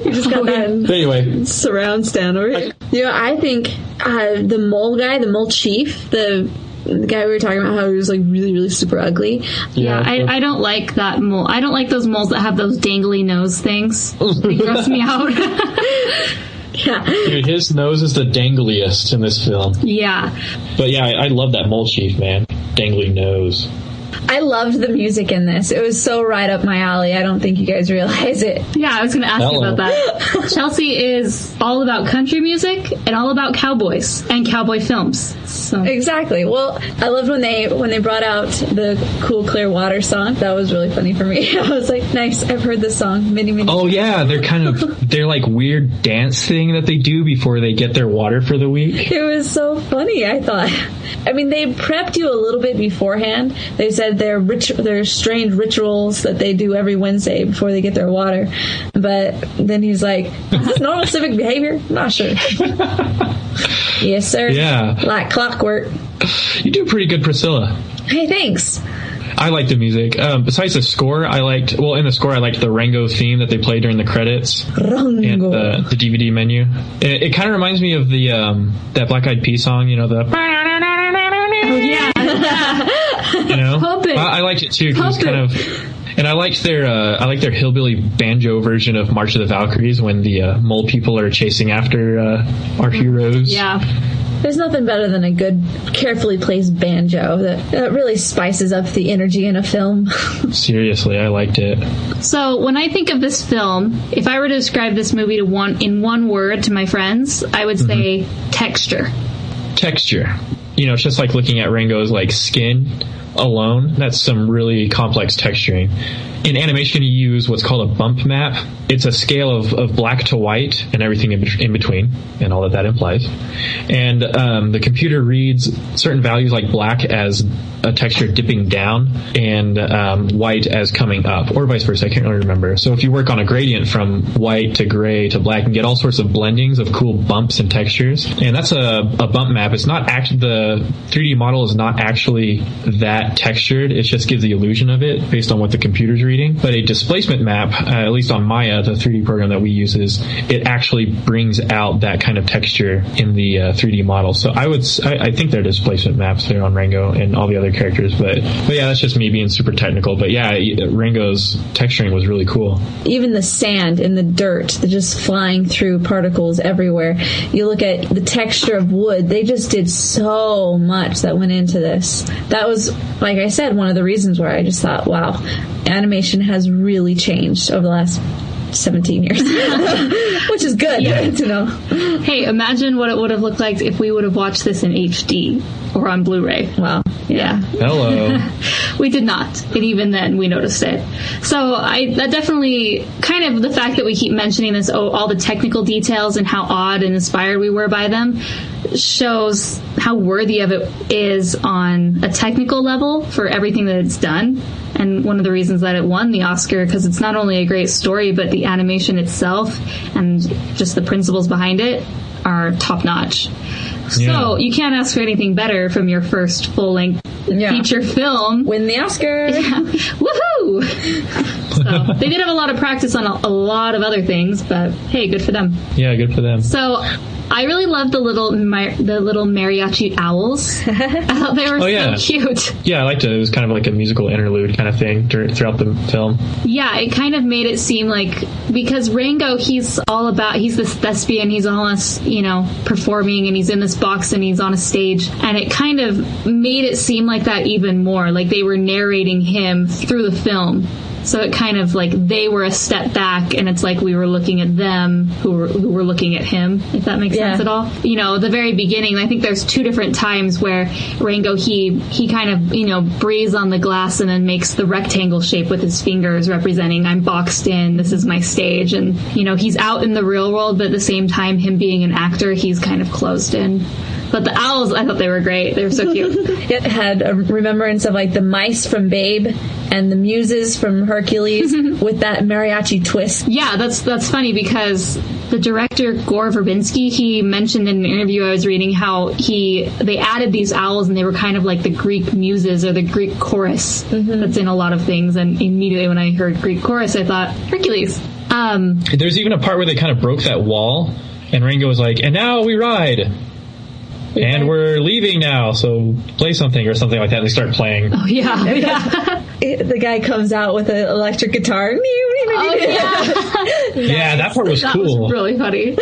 You just got that anyway. Surround stand over here. You know, I think the mole guy, the mole chief, the guy we were talking about, how he was really, really super ugly. Yeah, I don't like that mole. I don't like those moles that have those dangly nose things. They gross me out. Yeah. Dude, his nose is the dangliest in this film. Yeah. But yeah, I love that mole chief, man. Dangly nose. I loved the music in this. It was so right up my alley. I don't think you guys realize it. Yeah, I was going to ask you about that. Chelsea is all about country music and all about cowboys and cowboy films. So. Exactly. Well, I loved when they brought out the Cool Clear Water song. That was really funny for me. I was like, nice. I've heard this song many times. Oh yeah, they're like weird dance thing that they do before they get their water for the week. It was so funny, I thought. I mean, they prepped you a little bit beforehand. They said they're strange rituals that they do every Wednesday before they get their water. But then he's like, is this normal civic behavior? I'm not sure. Yes, sir. Yeah. Like clockwork. You do pretty good, Priscilla. Hey, thanks. I like the music. Besides the score, in the score, I liked the Rango theme that they played during the credits. Rango. And the DVD menu. It kind of reminds me of the that Black Eyed Peas song, you know, the... Oh, yeah. You know? I liked it, too, because it's kind of... And I liked their hillbilly banjo version of March of the Valkyries when the mole people are chasing after our heroes. Yeah. There's nothing better than a good, carefully placed banjo that really spices up the energy in a film. Seriously, I liked it. So when I think of this film, if I were to describe this movie in one word to my friends, I would say texture. Texture. You know, it's just like looking at Rango's skin alone. That's some really complex texturing. In animation, you use what's called a bump map. It's a scale of black to white and everything in between, and all that implies. And the computer reads certain values like black as a texture dipping down and white as coming up, or vice versa. I can't really remember. So if you work on a gradient from white to gray to black, you can get all sorts of blendings of cool bumps and textures. And that's a bump map. It's not actually, the 3D model is not actually that textured. It just gives the illusion of it based on what the computer's reading. reading, but a displacement map, at least on Maya, the 3D program that we use, it actually brings out that kind of texture in the 3D model. So I think they're displacement maps there on Rango and all the other characters, but yeah, that's just me being super technical. But yeah, Rango's texturing was really cool. Even the sand and the dirt, just flying through particles everywhere. You look at the texture of wood, they just did so much that went into this. That was, like I said, one of the reasons where I just thought, wow, animation has really changed over the last 17 years, which is good to know. Hey, imagine what it would have looked like if we would have watched this in HD or on Blu-ray. Wow. Yeah. Hello. We did not, and even then we noticed it. So that definitely, kind of the fact that we keep mentioning this, all the technical details and how odd and inspired we were by them, shows how worthy of it is on a technical level for everything that it's done. And one of the reasons that it won the Oscar, because it's not only a great story, but the animation itself and just the principles behind it are top notch. So you can't ask for anything better from your first full-length feature film. Win the Oscar! Yeah. Woohoo! So they did have a lot of practice on a lot of other things, but hey, good for them. Yeah, good for them. So I really loved the little mariachi owls. I thought they were so cute. Yeah, I liked it. It was kind of like a musical interlude kind of thing throughout the film. Yeah, it kind of made it seem like, because Rango, he's this thespian, he's all, performing, and he's in this box and he's on a stage, and it kind of made it seem like that even more, like they were narrating him through the film. So it kind of like they were a step back, and it's like we were looking at them who were looking at him, if that makes sense at all. The very beginning, I think there's two different times where Rango, he kind of, breathes on the glass and then makes the rectangle shape with his fingers, representing I'm boxed in, this is my stage. And, he's out in the real world, but at the same time, him being an actor, he's kind of closed in. But the owls, I thought they were great. They were so cute. It had a remembrance of like the mice from Babe and the muses from Hercules with that mariachi twist. Yeah, that's funny, because the director Gore Verbinski, he mentioned in an interview I was reading how they added these owls and they were kind of like the Greek muses or the Greek chorus that's in a lot of things. And immediately when I heard Greek chorus, I thought Hercules. There's even a part where they kind of broke that wall, and Rango was like, "And now we ride. And we're leaving now, so play something," or something like that. And they start playing. Oh, yeah. The guy comes out with an electric guitar. Oh, yeah. Yeah, that part was cool. That was really funny.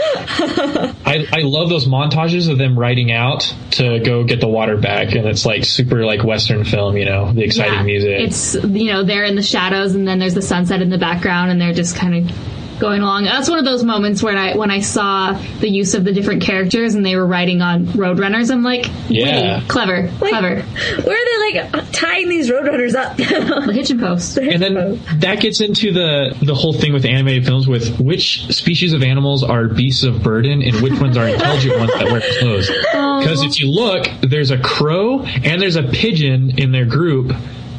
I love those montages of them riding out to go get the water back, and it's like super like Western film, the exciting music. It's, they're in the shadows, and then there's the sunset in the background, and they're just kind of going along. That's one of those moments when I saw the use of the different characters and they were riding on Roadrunners. I'm like, witty, clever. Where are they tying these Roadrunners up? The hitching post. And then that gets into the whole thing with animated films with which species of animals are beasts of burden and which ones are intelligent ones that wear clothes. Because if you look, there's a crow and there's a pigeon in their group,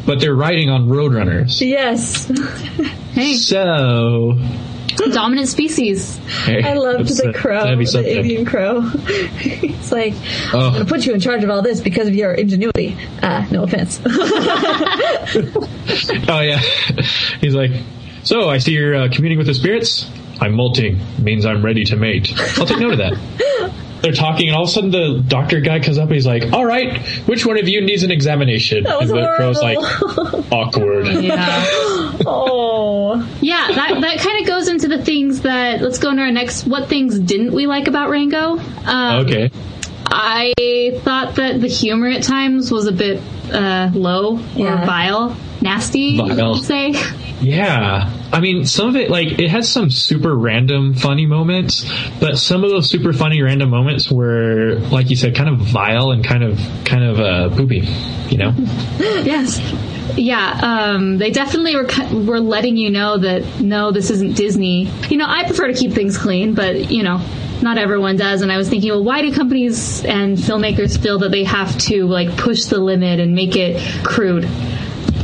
but they're riding on Roadrunners. Yes. Hey. So... dominant species. Hey, I loved the crow, the Indian crow. It's like, I'm going to put you in charge of all this because of your ingenuity. No offense. Oh, yeah. He's like, so I see you're communing with the spirits. I'm molting. Means I'm ready to mate. I'll take note of that. They're talking, and all of a sudden the doctor guy comes up and he's like, all right, which one of you needs an examination? That was and the horrible. crow's like, awkward. Yeah. Oh. Yeah, that kind of goes into the things that, let's go into our next, what things didn't we like about Rango? Okay. I thought that the humor at times was a bit low or vile. Nasty, vile. I'd say. Yeah. I mean, some of it, like, it has some super random funny moments, but some of those super funny random moments were, like you said, kind of vile and kind of poopy, Yes. Yeah, they definitely were letting you know that, no, this isn't Disney. I prefer to keep things clean, but, not everyone does. And I was thinking, well, why do companies and filmmakers feel that they have to, like, push the limit and make it crude?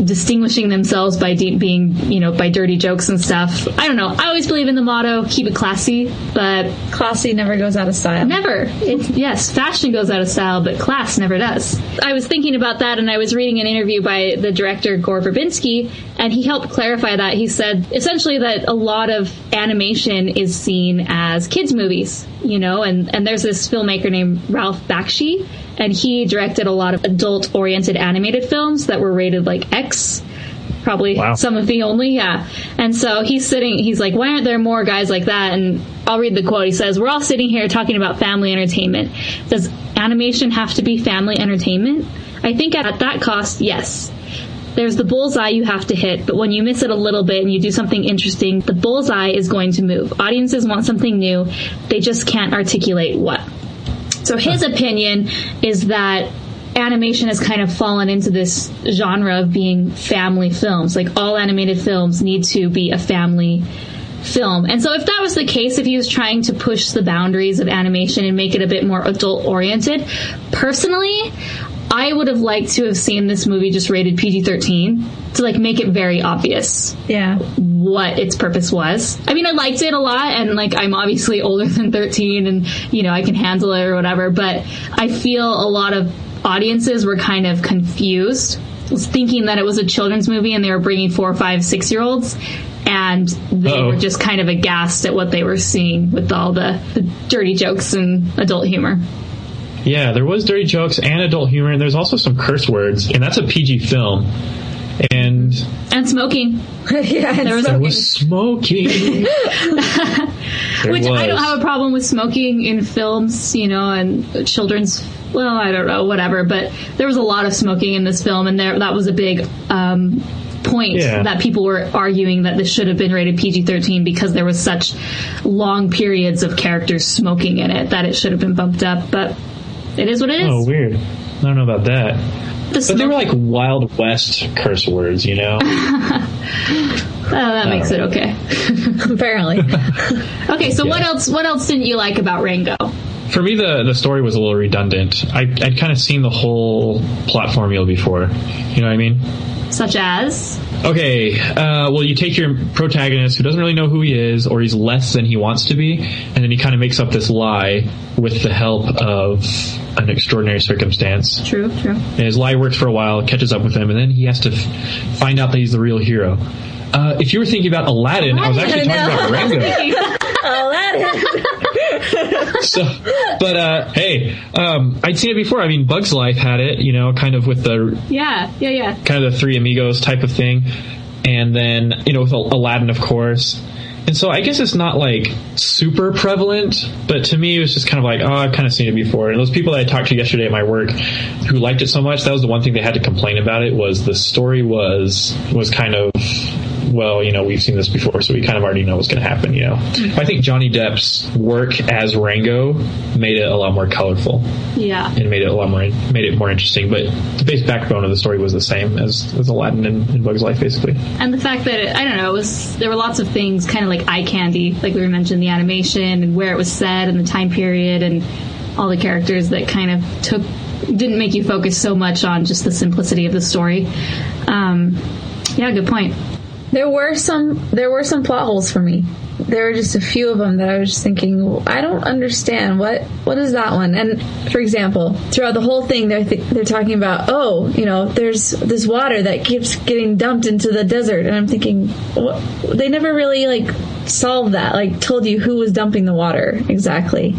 distinguishing themselves by being, by dirty jokes and stuff. I don't know. I always believe in the motto, keep it classy, but... Classy never goes out of style. Never. Yes, fashion goes out of style, but class never does. I was thinking about that, and I was reading an interview by the director, Gore Verbinski, and he helped clarify that. He said, essentially, that a lot of animation is seen as kids' movies, and there's this filmmaker named Ralph Bakshi, and he directed a lot of adult-oriented animated films that were rated like X, probably some of the only, yeah. And so he's like, why aren't there more guys like that? And I'll read the quote. He says, we're all sitting here talking about family entertainment. Does animation have to be family entertainment? I think at that cost, yes. There's the bullseye you have to hit, but when you miss it a little bit and you do something interesting, the bullseye is going to move. Audiences want something new. They just can't articulate what. So his opinion is that animation has kind of fallen into this genre of being family films. Like, all animated films need to be a family film. And so if that was the case, if he was trying to push the boundaries of animation and make it a bit more adult-oriented, personally, I would have liked to have seen this movie just rated PG-13 to, make it very obvious what its purpose was. I mean, I liked it a lot, and, I'm obviously older than 13, and, I can handle it or whatever, but I feel a lot of audiences were kind of confused, thinking that it was a children's movie and they were bringing 4, 5, 6-year-olds, and they were just kind of aghast at what they were seeing with all the dirty jokes and adult humor. Yeah, there was dirty jokes and adult humor, and there's also some curse words, and that's a PG film. And smoking. There was smoking. Which I don't have a problem with smoking in films, and children's, I don't know, whatever. But there was a lot of smoking in this film, and that was a big point that people were arguing that this should have been rated PG-13 because there was such long periods of characters smoking in it that it should have been bumped up. But it is what it is. Oh, weird. I don't know about that. But they were like Wild West curse words, that makes it okay. Apparently. Okay, so what else didn't you like about Rango? For me, the story was a little redundant. I'd kind of seen the whole plot formula before. You know what I mean? Such as? Okay, well, you take your protagonist who doesn't really know who he is, or he's less than he wants to be, and then he kind of makes up this lie with the help of an extraordinary circumstance. True. And his lie works for a while, catches up with him, and then he has to find out that he's the real hero. If you were thinking about Aladdin, I was actually talking about Rango. Aladdin! I'd seen it before. I mean, Bug's Life had it, kind of with the... Yeah. Kind of the Three Amigos type of thing. And then, with Aladdin, of course. And so I guess it's not, super prevalent, but to me it was just kind of I've kind of seen it before. And those people that I talked to yesterday at my work who liked it so much, that was the one thing they had to complain about it, was the story was kind of... well, we've seen this before, so we kind of already know what's going to happen, I think Johnny Depp's work as Rango made it a lot more colorful. Yeah. And made it more interesting. But the base backbone of the story was the same as Aladdin and Bug's Life, basically. And the fact that, there were lots of things kind of like eye candy, like we mentioned, the animation and where it was set and the time period and all the characters that kind of didn't make you focus so much on just the simplicity of the story. Yeah, good point. There were some plot holes for me. There were just a few of them that I was just thinking, well, I don't understand what is that one. And for example, throughout the whole thing, they're talking about, there's this water that keeps getting dumped into the desert, and I'm thinking, they never really solved that, told you who was dumping the water exactly.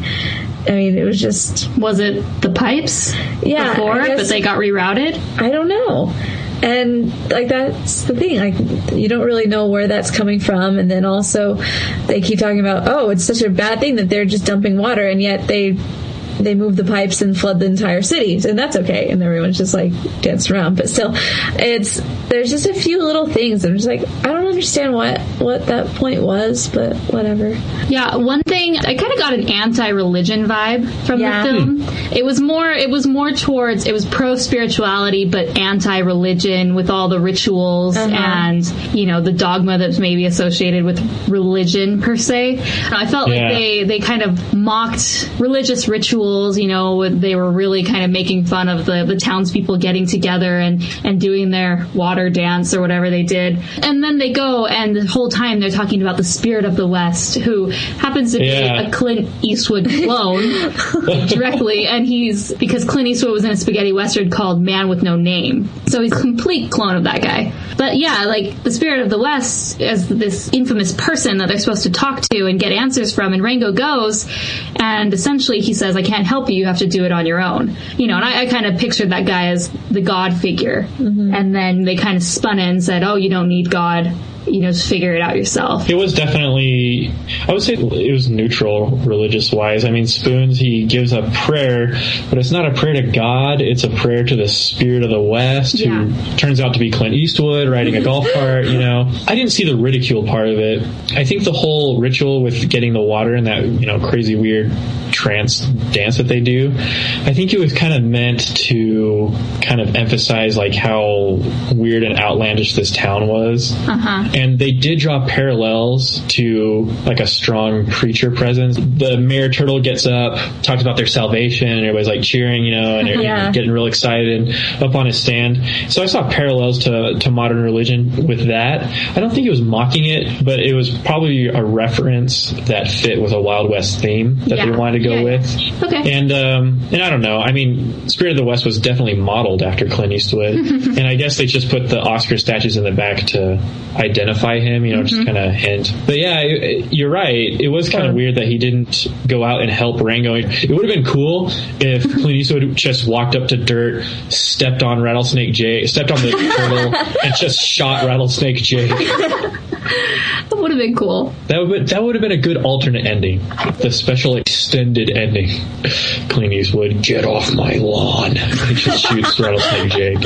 I mean, it was just... Was it the pipes before, but they got rerouted? I don't know. And that's the thing, you don't really know where that's coming from. And then also they keep talking about, it's such a bad thing that they're just dumping water, and yet they move the pipes and flood the entire city, and that's okay, and everyone's just dancing around. But still, there's just a few little things. I'm just I don't understand what that point was, but whatever. Yeah, one thing, I kind of got an anti-religion vibe from the film. It was more towards, it was pro-spirituality but anti-religion, with all the rituals and the dogma that's maybe associated with religion per se. I felt like they kind of mocked religious rituals rituals, they were really kind of making fun of the townspeople getting together and doing their water dance or whatever they did. And then they go, and the whole time they're talking about the Spirit of the West, who happens to be a Clint Eastwood clone directly, and because Clint Eastwood was in a spaghetti western called Man with No Name, so he's a complete clone of that guy. But yeah, like the Spirit of the West as this infamous person that they're supposed to talk to and get answers from, and Rango goes, and essentially he says, I can't help you have to do it on your own. And I kind of pictured that guy as the God figure. Mm-hmm. And then they kind of spun it and said, oh, you don't need God. Just figure it out yourself. It was definitely, I would say it was neutral religious-wise. I mean, Spoons, he gives a prayer, but it's not a prayer to God, it's a prayer to the Spirit of the West, who turns out to be Clint Eastwood riding a golf cart, I didn't see the ridicule part of it. I think the whole ritual with getting the water and that, crazy weird trance dance that they do, I think it was kind of meant to kind of emphasize like how weird and outlandish this town was. Uh-huh. And they did draw parallels to like a strong preacher presence. The Mayor Turtle gets up, talks about their salvation, and everybody's like cheering, and they're getting real excited up on his stand. So I saw parallels to modern religion with that. I don't think it was mocking it, but it was probably a reference that fit with a Wild West theme that they wanted to go with. Okay. And I don't know. I mean, Spirit of the West was definitely modeled after Clint Eastwood. And I guess they just put the Oscar statues in the back to identify him, just kind of hint. But yeah, you're right. It was kind of weird that he didn't go out and help Rango. It would have been cool if Clint Eastwood just walked up to dirt, stepped on Rattlesnake Jake, stepped on the turtle, and just shot Rattlesnake Jake. That would have been cool. That would have been a good alternate ending. The special extended ending. Clint Eastwood, get off my lawn. He just shoots Rattlesnake Jake.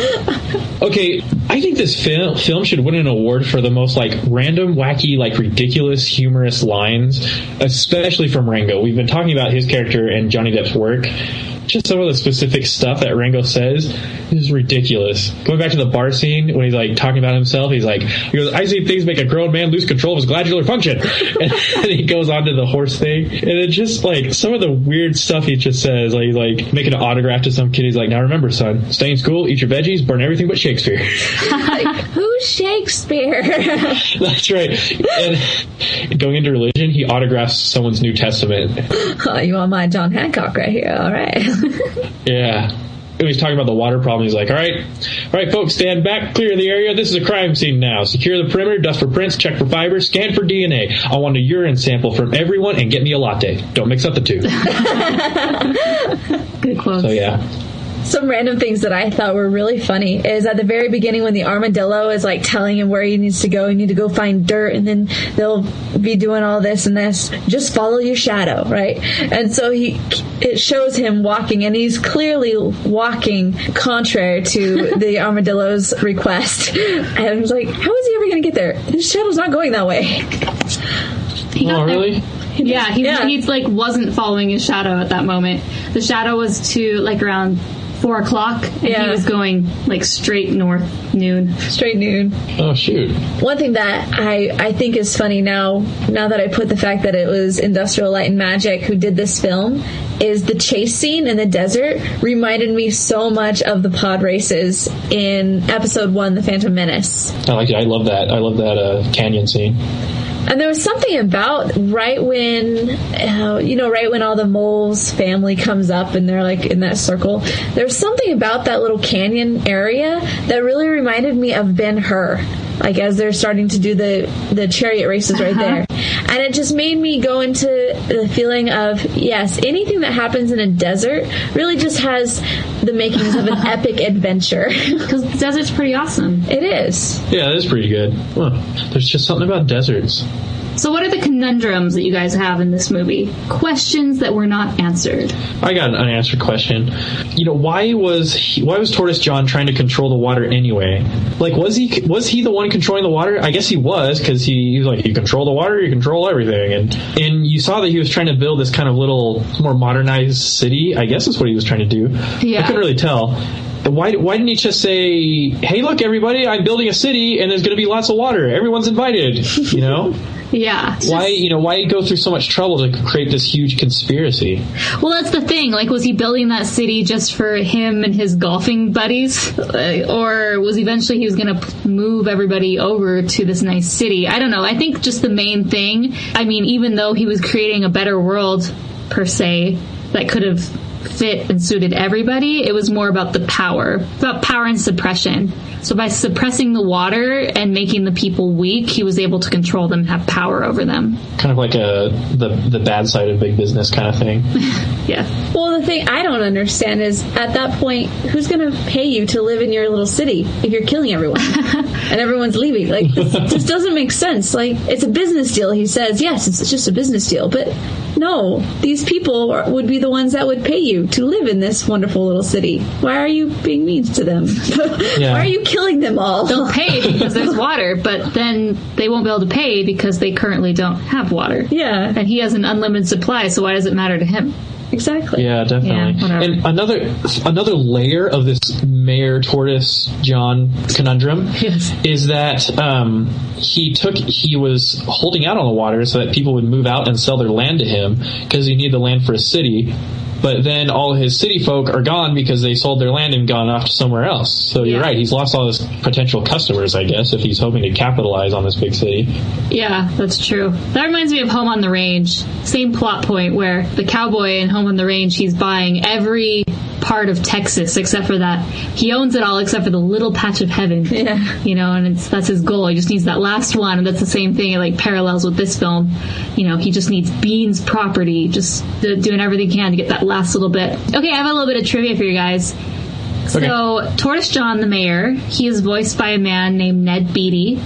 Okay, I think this film should win an award for the most like random, wacky, like ridiculous, humorous lines, especially from Rango. We've been talking about his character and Johnny Depp's work. Just some of the specific stuff that Rango says is ridiculous. Going back to the bar scene when he's like talking about himself, he goes, I see things make a grown man lose control of his glandular function. And he goes on to the horse thing. And it's just like some of the weird stuff he just says. Like he's like making an autograph to some kid. He's like, now remember, son, stay in school, eat your veggies, burn everything but Shakespeare. Who's Shakespeare? That's right. And going into religion, he autographs someone's New Testament. Oh, you want my John Hancock right here? All right. Yeah. When he's talking about the water problem, he's like, all right, folks, stand back, clear the area. This is a crime scene now. Secure the perimeter, dust for prints, check for fibers, scan for DNA. I want a urine sample from everyone and get me a latte. Don't mix up the two. Good quotes. So, yeah. Some random things that I thought were really funny is at the very beginning when the armadillo is like telling him where he needs to go. You need to go find dirt, and then they'll be doing all this and this. Just follow your shadow, right? And so it shows him walking, and he's clearly walking contrary to the armadillo's request. And I was like, how is he ever going to get there? His shadow's not going that way. Really? Yeah, he like wasn't following his shadow at that moment. The shadow was to like around 4 o'clock, and he was going like straight north, noon. Straight noon. Oh, shoot. One thing that I think is funny now that I put the fact that it was Industrial Light and Magic who did this film, is the chase scene in the desert reminded me so much of the pod races in episode 1, The Phantom Menace. I like it. I love that canyon scene. And there was something about right when all the mole's family comes up and they're like in that circle, there's something about that little canyon area that really reminded me of Ben-Hur. Like as they're starting to do the chariot races right there. And it just made me go into the feeling of, yes, anything that happens in a desert really just has the makings of an epic adventure. Because the desert's pretty awesome. It is. Yeah, it is pretty good. Well, there's just something about deserts. So what are the conundrums that you guys have in this movie? Questions that were not answered. I got an unanswered question. Why was Tortoise John trying to control the water anyway? Like, was he the one controlling the water? I guess he was, because he was like, you control the water, you control everything. And you saw that he was trying to build this kind of little more modernized city. I guess that's what he was trying to do. Yeah. I couldn't really tell. why didn't he just say, hey, look, everybody, I'm building a city and there's going to be lots of water. Everyone's invited, you know? Yeah. Why go through so much trouble to create this huge conspiracy? Well, that's the thing. Like, was he building that city just for him and his golfing buddies? Or was eventually he was going to move everybody over to this nice city? I don't know. I think just the main thing, I mean, even though he was creating a better world, per se, that could have fit and suited everybody, it was more about the power and suppression. So by suppressing the water and making the people weak, he was able to control them, have power over them. Kind of like the bad side of big business kind of thing. Yeah. Well, the thing I don't understand is, at that point, who's going to pay you to live in your little city if you're killing everyone and everyone's leaving? Like, this doesn't make sense. Like, it's a business deal. He says, yes, it's just a business deal. But no, these people would be the ones that would pay you to live in this wonderful little city. Why are you being mean to them? Yeah. Why are you killing them all? They'll pay because there's water, but then they won't be able to pay because they currently don't have water. Yeah. And he has an unlimited supply, so why does it matter to him? Exactly. Yeah, definitely. Yeah, and another layer of this Mayor Tortoise John conundrum is that he was holding out on the water so that people would move out and sell their land to him because he needed the land for a city. But then all his city folk are gone because they sold their land and gone off to somewhere else. So you're right. He's lost all his potential customers, I guess, if he's hoping to capitalize on this big city. Yeah, that's true. That reminds me of Home on the Range. Same plot point where the cowboy in Home on the Range, he's buying every part of Texas except for that. He owns it all except for the little patch of heaven. Yeah. You know, and that's his goal. He just needs that last one, and that's the same thing. It like parallels with this film. You know, he just needs Bean's property, just doing everything he can to get that last little bit. Okay, I have a little bit of trivia for you guys. Okay. So, Tortoise John, the mayor, he is voiced by a man named Ned Beatty.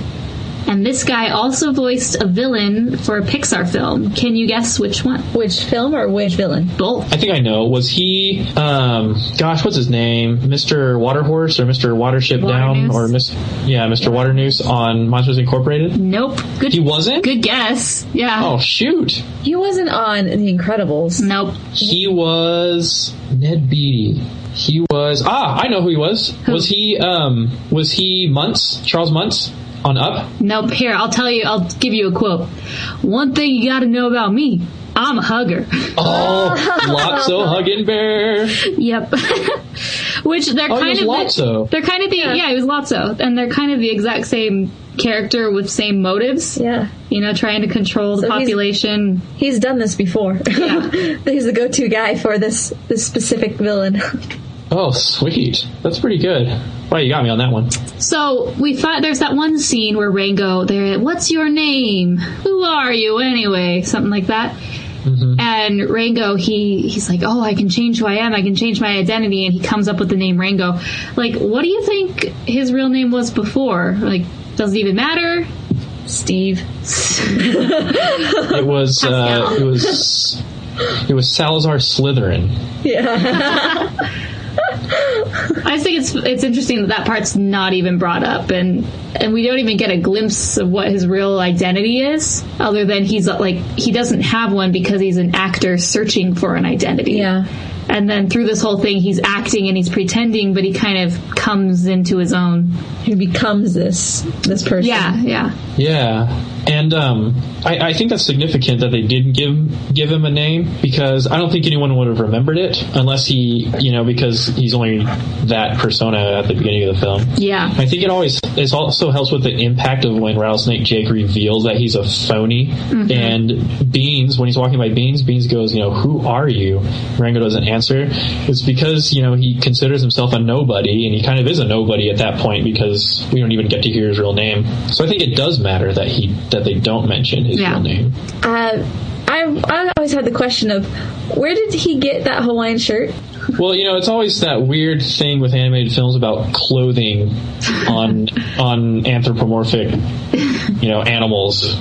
And this guy also voiced a villain for a Pixar film. Can you guess which one? Which film or which villain? Both. I think I know. Was he, what's his name? Mr. Waterhorse or Mr. Watership Down? Or Mr. Waternoose on Monsters Incorporated? Nope. He wasn't? Good guess. Yeah. Oh, shoot. He wasn't on The Incredibles. Nope. He was Ned Beatty. He was, I know who he was. Who? Was he Muntz? Charles Muntz? On Up? Nope. Here, I'll give you a quote. One thing you gotta know about me, I'm a hugger. Oh, Lotso Huggin' Bear. Yep. Which they're kind of Lotso. They're kind of the he was Lotso, and they're kind of the exact same character with same motives. Yeah. You know, trying to control the population. He's done this before. Yeah. He's the go-to guy for this specific villain. Oh, sweet. That's pretty good. Wow, you got me on that one. So we find there's that one scene where Rango, what's your name? Who are you anyway? Something like that. Mm-hmm. And Rango, he's like, oh, I can change who I am. I can change my identity. And he comes up with the name Rango. Like, what do you think his real name was before? Like, does it even matter? Steve. It was Salazar Slytherin. Yeah. I just think it's interesting that part's not even brought up, and we don't even get a glimpse of what his real identity is, other than he's like, he doesn't have one because he's an actor searching for an identity. Yeah. And then through this whole thing, he's acting and he's pretending, but he kind of comes into his own. He becomes this person. Yeah. And I think that's significant that they didn't give him a name, because I don't think anyone would have remembered it unless because he's only that persona at the beginning of the film. Yeah. I think it also helps with the impact of when Rattlesnake Jake reveals that he's a phony. Mm-hmm. And Beans, when he's walking by Beans goes, who are you? Rango doesn't answer. It's because, he considers himself a nobody, and he kind of is a nobody at that point because we don't even get to hear his real name. So I think it does matter that they don't mention his real name. I always had the question of, where did he get that Hawaiian shirt? Well, it's always that weird thing with animated films about clothing on anthropomorphic, animals.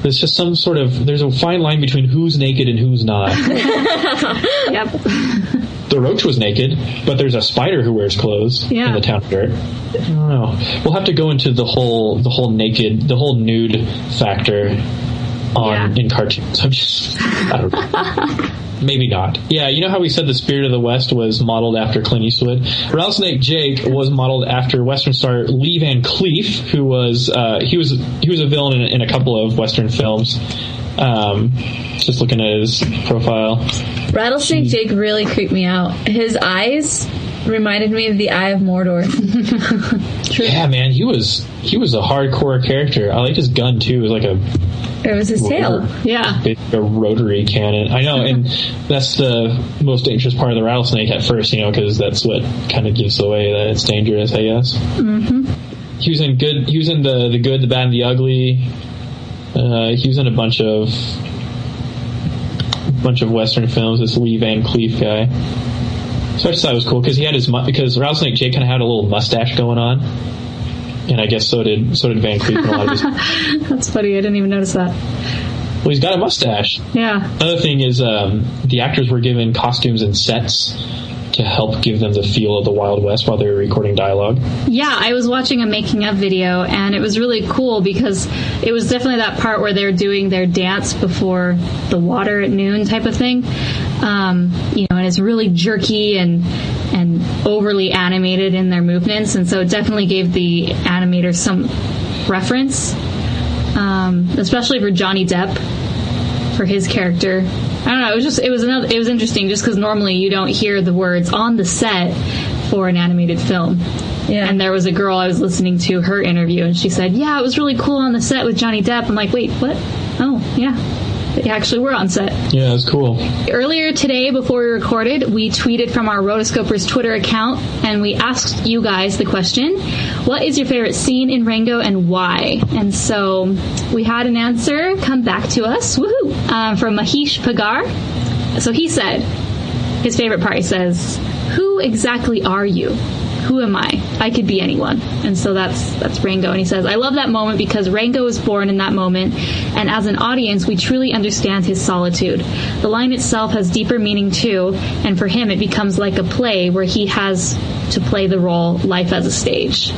There's just there's a fine line between who's naked and who's not. Yep. The roach was naked, but there's a spider who wears clothes in the town dirt. I don't know. We'll have to go into the whole nude factor in cartoons. I don't know. Maybe not. Yeah, you know how we said the Spirit of the West was modeled after Clint Eastwood? Rattlesnake Jake was modeled after Western star Lee Van Cleef, who was he was a villain in a couple of Western films. Just looking at his profile. Rattlesnake Jake really creeped me out. His eyes reminded me of the Eye of Mordor. Yeah, man, he was a hardcore character. I liked his gun too. It was his tail. Yeah. A rotary cannon. I know, and that's the most dangerous part of the rattlesnake at first, because that's what kind of gives away that it's dangerous, I guess. Mm-hmm. He was in the good, the bad, and the ugly. He was in a bunch of Western films. This Lee Van Cleef guy. So I just thought it was cool because Rattlesnake Jake kind of had a little mustache going on, and I guess so did Van Cleef in a lot of his. That's funny. I didn't even notice that. Well, he's got a mustache. Yeah. Another thing is the actors were given costumes and sets to help give them the feel of the Wild West while they were recording dialogue. Yeah, I was watching a making of video, and it was really cool because it was definitely that part where they were doing their dance before the water at noon type of thing. And it's really jerky and overly animated in their movements, and so it definitely gave the animators some reference, especially for Johnny Depp, for his character. I don't know. It was interesting just because normally you don't hear the words on the set for an animated film. Yeah. And there was a girl I was listening to her interview, and she said, "Yeah, it was really cool on the set with Johnny Depp." I'm like, "Wait, what? Oh, yeah." They actually were on set. Yeah, that's cool. Earlier today, before we recorded, we tweeted from our Rotoscopers Twitter account, and we asked you guys the question, what is your favorite scene in Rango and why? And so we had an answer come back to us, woohoo, from Mahesh Pagar. So he said, his favorite part, he says, "Who exactly are you? Who am I? I could be anyone." And so that's Rango. And he says, "I love that moment because Rango was born in that moment, and as an audience, we truly understand his solitude. The line itself has deeper meaning too, and for him, it becomes like a play where he has to play the role, life as a stage."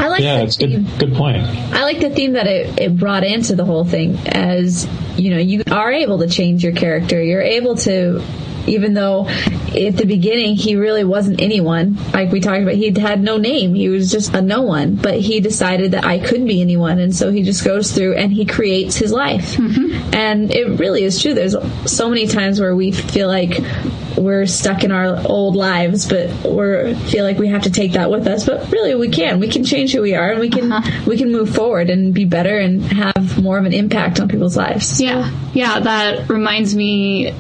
I like it's good point. I like the theme that it brought into the whole thing, as you are able to change your character. You're able to, even though at the beginning he really wasn't anyone, like we talked about, he had no name, he was just a no one, but he decided that I could be anyone, and so he just goes through and he creates his life. Mm-hmm. And it really is true. There's so many times where we feel like we're stuck in our old lives, but feel like we have to take that with us, but really we can change who we are, and we can move forward and be better and have more of an impact on people's lives. Yeah that reminds me,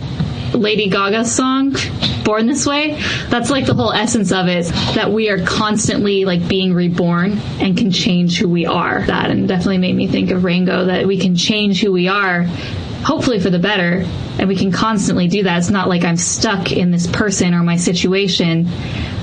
Lady Gaga's song, Born This Way, that's like the whole essence of it, that we are constantly like being reborn and can change who we are. That, and definitely made me think of Rango, that we can change who we are, hopefully for the better, and we can constantly do that. It's not like I'm stuck in this person or my situation.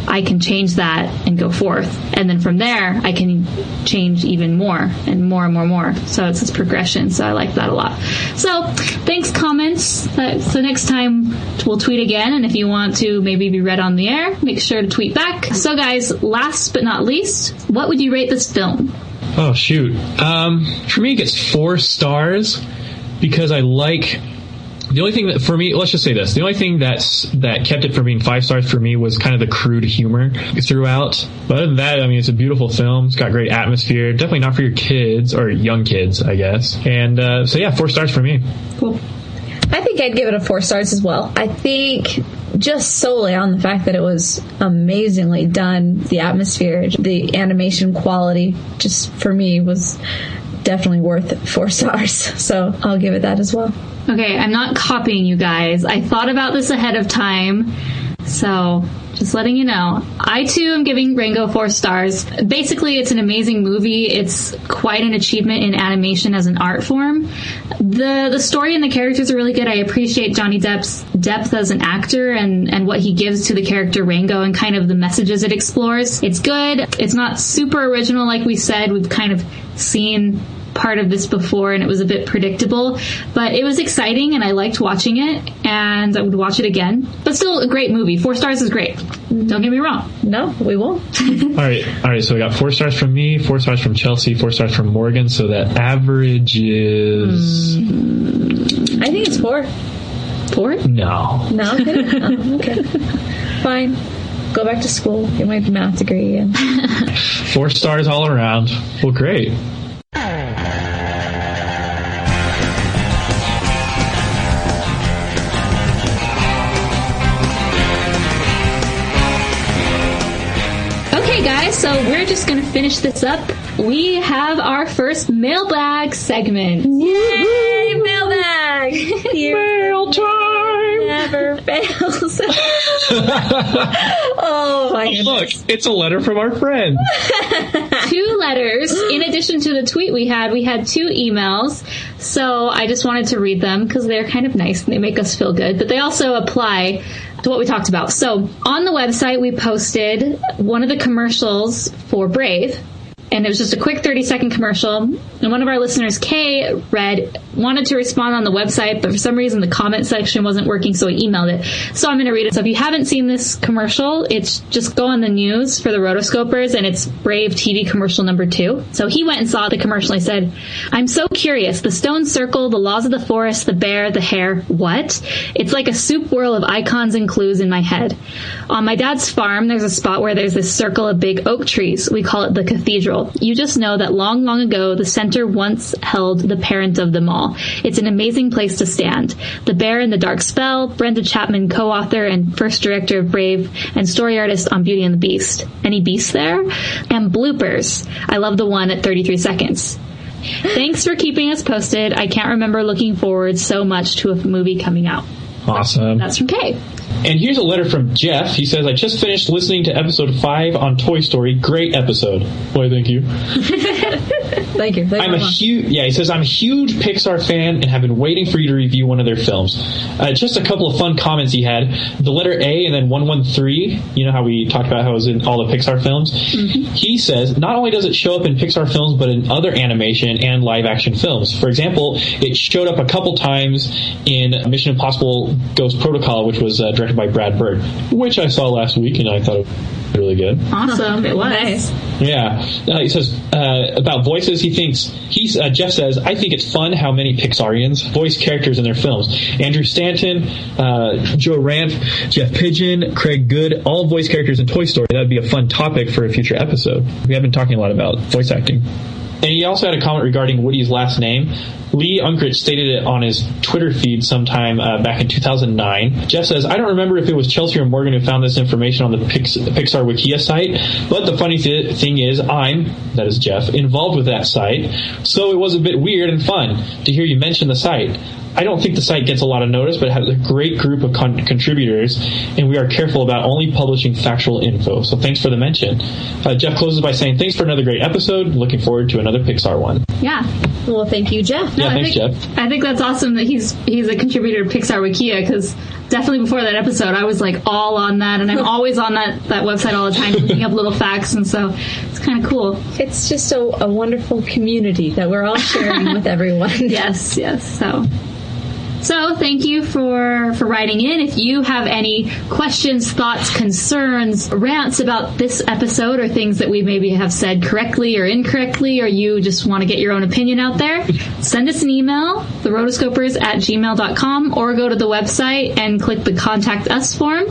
I can change that and go forth, and then from there I can change even more and more and more and more. So it's this progression, so I like that a lot. So thanks, comments. So next time we'll tweet again, and if you want to maybe be read on the air, make sure to tweet back. So guys, last but not least, what would you rate this film? Oh shoot, for me it gets 4 stars because I like. The only thing that, for me, let's just say this, the only thing that kept it from being 5 stars for me was kind of the crude humor throughout. But other than that, I mean, it's a beautiful film. It's got great atmosphere. Definitely not for your kids, or young kids, I guess. And so yeah, 4 stars for me. Cool. I think I'd give it a 4 stars as well. I think just solely on the fact that it was amazingly done, the atmosphere, the animation quality, just for me was definitely worth 4 stars. So I'll give it that as well. Okay, I'm not copying you guys. I thought about this ahead of time, so just letting you know. I, too, am giving Rango 4 stars. Basically, it's an amazing movie. It's quite an achievement in animation as an art form. The story and the characters are really good. I appreciate Johnny Depp's depth as an actor and what he gives to the character Rango and kind of the messages it explores. It's good. It's not super original, like we said. We've kind of seen part of this before, and it was a bit predictable, but it was exciting and I liked watching it, and I would watch it again. But still a great movie. 4 stars is great. Don't get me wrong. No, we won't. All right. So we got 4 stars from me, 4 stars from Chelsea, 4 stars from Morgan. So that average is. I think it's 4. 4? No. No? Oh, okay. Fine. Go back to school. Get my math degree again. 4 stars all around. Well, great. Okay, guys, so we're just going to finish this up. We have our first mailbag segment. Yay, mailbag! Mail time! Never fails. Oh, my goodness. Look, it's a letter from our friend. 2 letters. In addition to the tweet we had 2 emails. So I just wanted to read them because they're kind of nice and they make us feel good. But they also apply to what we talked about. So on the website, we posted one of the commercials for Brave. And it was just a quick 30-second commercial. And one of our listeners, Kay, wanted to respond on the website, but for some reason the comment section wasn't working, so he emailed it. So I'm going to read it. So if you haven't seen this commercial, it's just go on the news for the Rotoscopers, and it's Brave TV commercial number 2. So he went and saw the commercial. He said, I'm so curious. The stone circle, the laws of the forest, the bear, the hare. What? It's like a soup whirl of icons and clues in my head. On my dad's farm, there's a spot where there's this circle of big oak trees. We call it the cathedral. You just know that long, long ago, the center once held the parent of them all. It's an amazing place to stand. The Bear in the Dark Spell, Brenda Chapman, co-author and first director of Brave, and story artist on Beauty and the Beast. Any beasts there? And bloopers. I love the one at 33 seconds. Thanks for keeping us posted. I can't remember looking forward so much to a movie coming out. Awesome. That's from Kay. And here's a letter from Jeff. He says, I just finished listening to episode 5 on Toy Story. Great episode. Why, thank you. Thank you. He says, I'm a huge Pixar fan and have been waiting for you to review one of their films. Just a couple of fun comments he had. The letter A and then 113, you know how we talked about how it was in all the Pixar films? Mm-hmm. He says, not only does it show up in Pixar films, but in other animation and live action films. For example, it showed up a couple times in Mission Impossible Ghost Protocol, which was directed by Brad Bird, which I saw last week, and I thought it was really good. Awesome. It was. Nice. Yeah. He says, about voices, Jeff says, I think it's fun how many Pixarians voice characters in their films. Andrew Stanton, Joe Ranft, Jeff Pigeon, Craig Good, all voice characters in Toy Story. That would be a fun topic for a future episode. We have been talking a lot about voice acting. And he also had a comment regarding Woody's last name. Lee Unkrich stated it on his Twitter feed sometime back in 2009. Jeff says, I don't remember if it was Chelsea or Morgan who found this information on the Pixar Wikia site, but the funny thing is that is Jeff, involved with that site, so it was a bit weird and fun to hear you mention the site. I don't think the site gets a lot of notice, but it has a great group of contributors, and we are careful about only publishing factual info. So thanks for the mention. Jeff closes by saying, thanks for another great episode. Looking forward to another Pixar one. Yeah. Well, thank you, Jeff. Thanks, Jeff. I think that's awesome that he's a contributor to Pixar Wikia, because definitely before that episode, I was like all on that, and I'm always on that website all the time, looking up little facts, and so it's kind of cool. It's just a wonderful community that we're all sharing with everyone. Yes. So thank you for writing in. If you have any questions, thoughts, concerns, rants about this episode, or things that we maybe have said correctly or incorrectly, or you just want to get your own opinion out there, send us an email, therotoscopers@gmail.com, or go to the website and click the Contact Us form,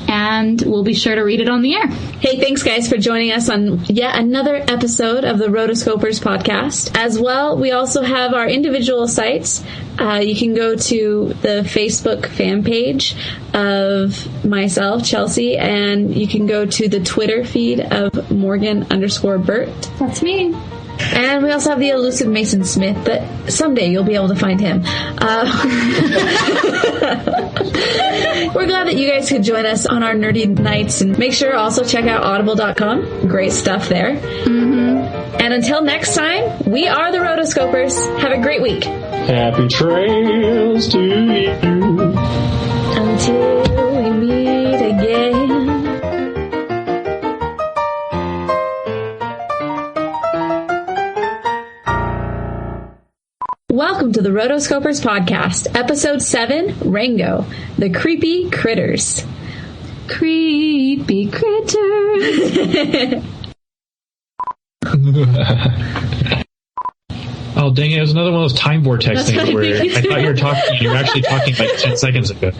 and we'll be sure to read it on the air. Hey, thanks guys for joining us on yet another episode of the Rotoscopers podcast. As well, we also have our individual sites. You can go to the Facebook fan page of myself, Chelsea, and you can go to the Twitter feed of Morgan_Burt. That's me. And we also have the elusive Mason Smith, but someday you'll be able to find him. We're glad that you guys could join us on our nerdy nights, and make sure to also check out audible.com. Great stuff there. Mm-hmm. And until next time, we are the Rotoscopers. Have a great week. Happy trails to you. Until we meet again. Welcome to the Rotoscopers podcast, episode 7, Rango, the creepy critters. Creepy critters. Oh, dang it. It was another one of those time vortex things where I thought you were talking, you were actually talking like 10 seconds ago.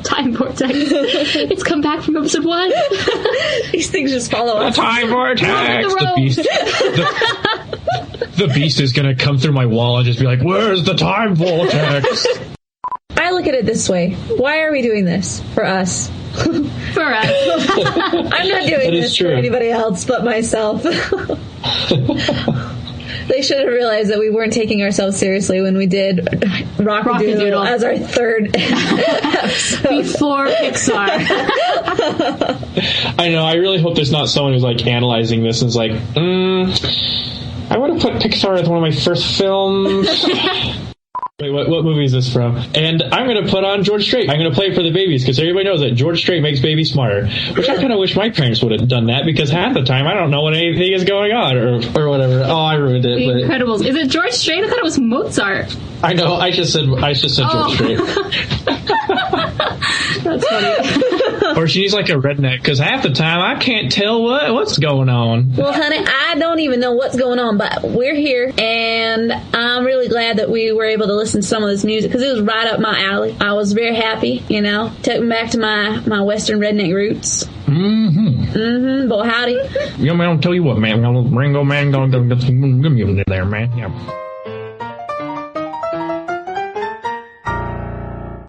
Time vortex. It's come back from episode 1. These things just follow us. The time vortex! The beast. The beast is going to come through my wall and just be like, where's the time vortex? I look at it this way. Why are we doing this? For us. For us. I'm not doing this for anybody else but myself. They should have realized that we weren't taking ourselves seriously when we did Rockadoodle as our third episode. Before Pixar. I know, I really hope there's not someone who's like analyzing this and is like, I would have put Pixar as one of my first films. Wait, what movie is this from? And I'm going to put on George Strait. I'm going to play it for the babies because everybody knows that George Strait makes babies smarter. Which I kind of wish my parents would have done that because half the time I don't know what anything is going on or whatever. Oh, I ruined it. The Incredibles. Is it George Strait? I thought it was Mozart. I know. I just said George Strait. That's funny. Or she's like a redneck because half the time I can't tell what's going on. Well, honey, I don't even know what's going on, but we're here, and I'm really glad that we were able to listen to some of this music because it was right up my alley. I was very happy, took me back to my Western redneck roots. Boy, howdy. Yeah, man, I'll tell you what, man. Rango, man, gonna get some good music there, man. Yeah.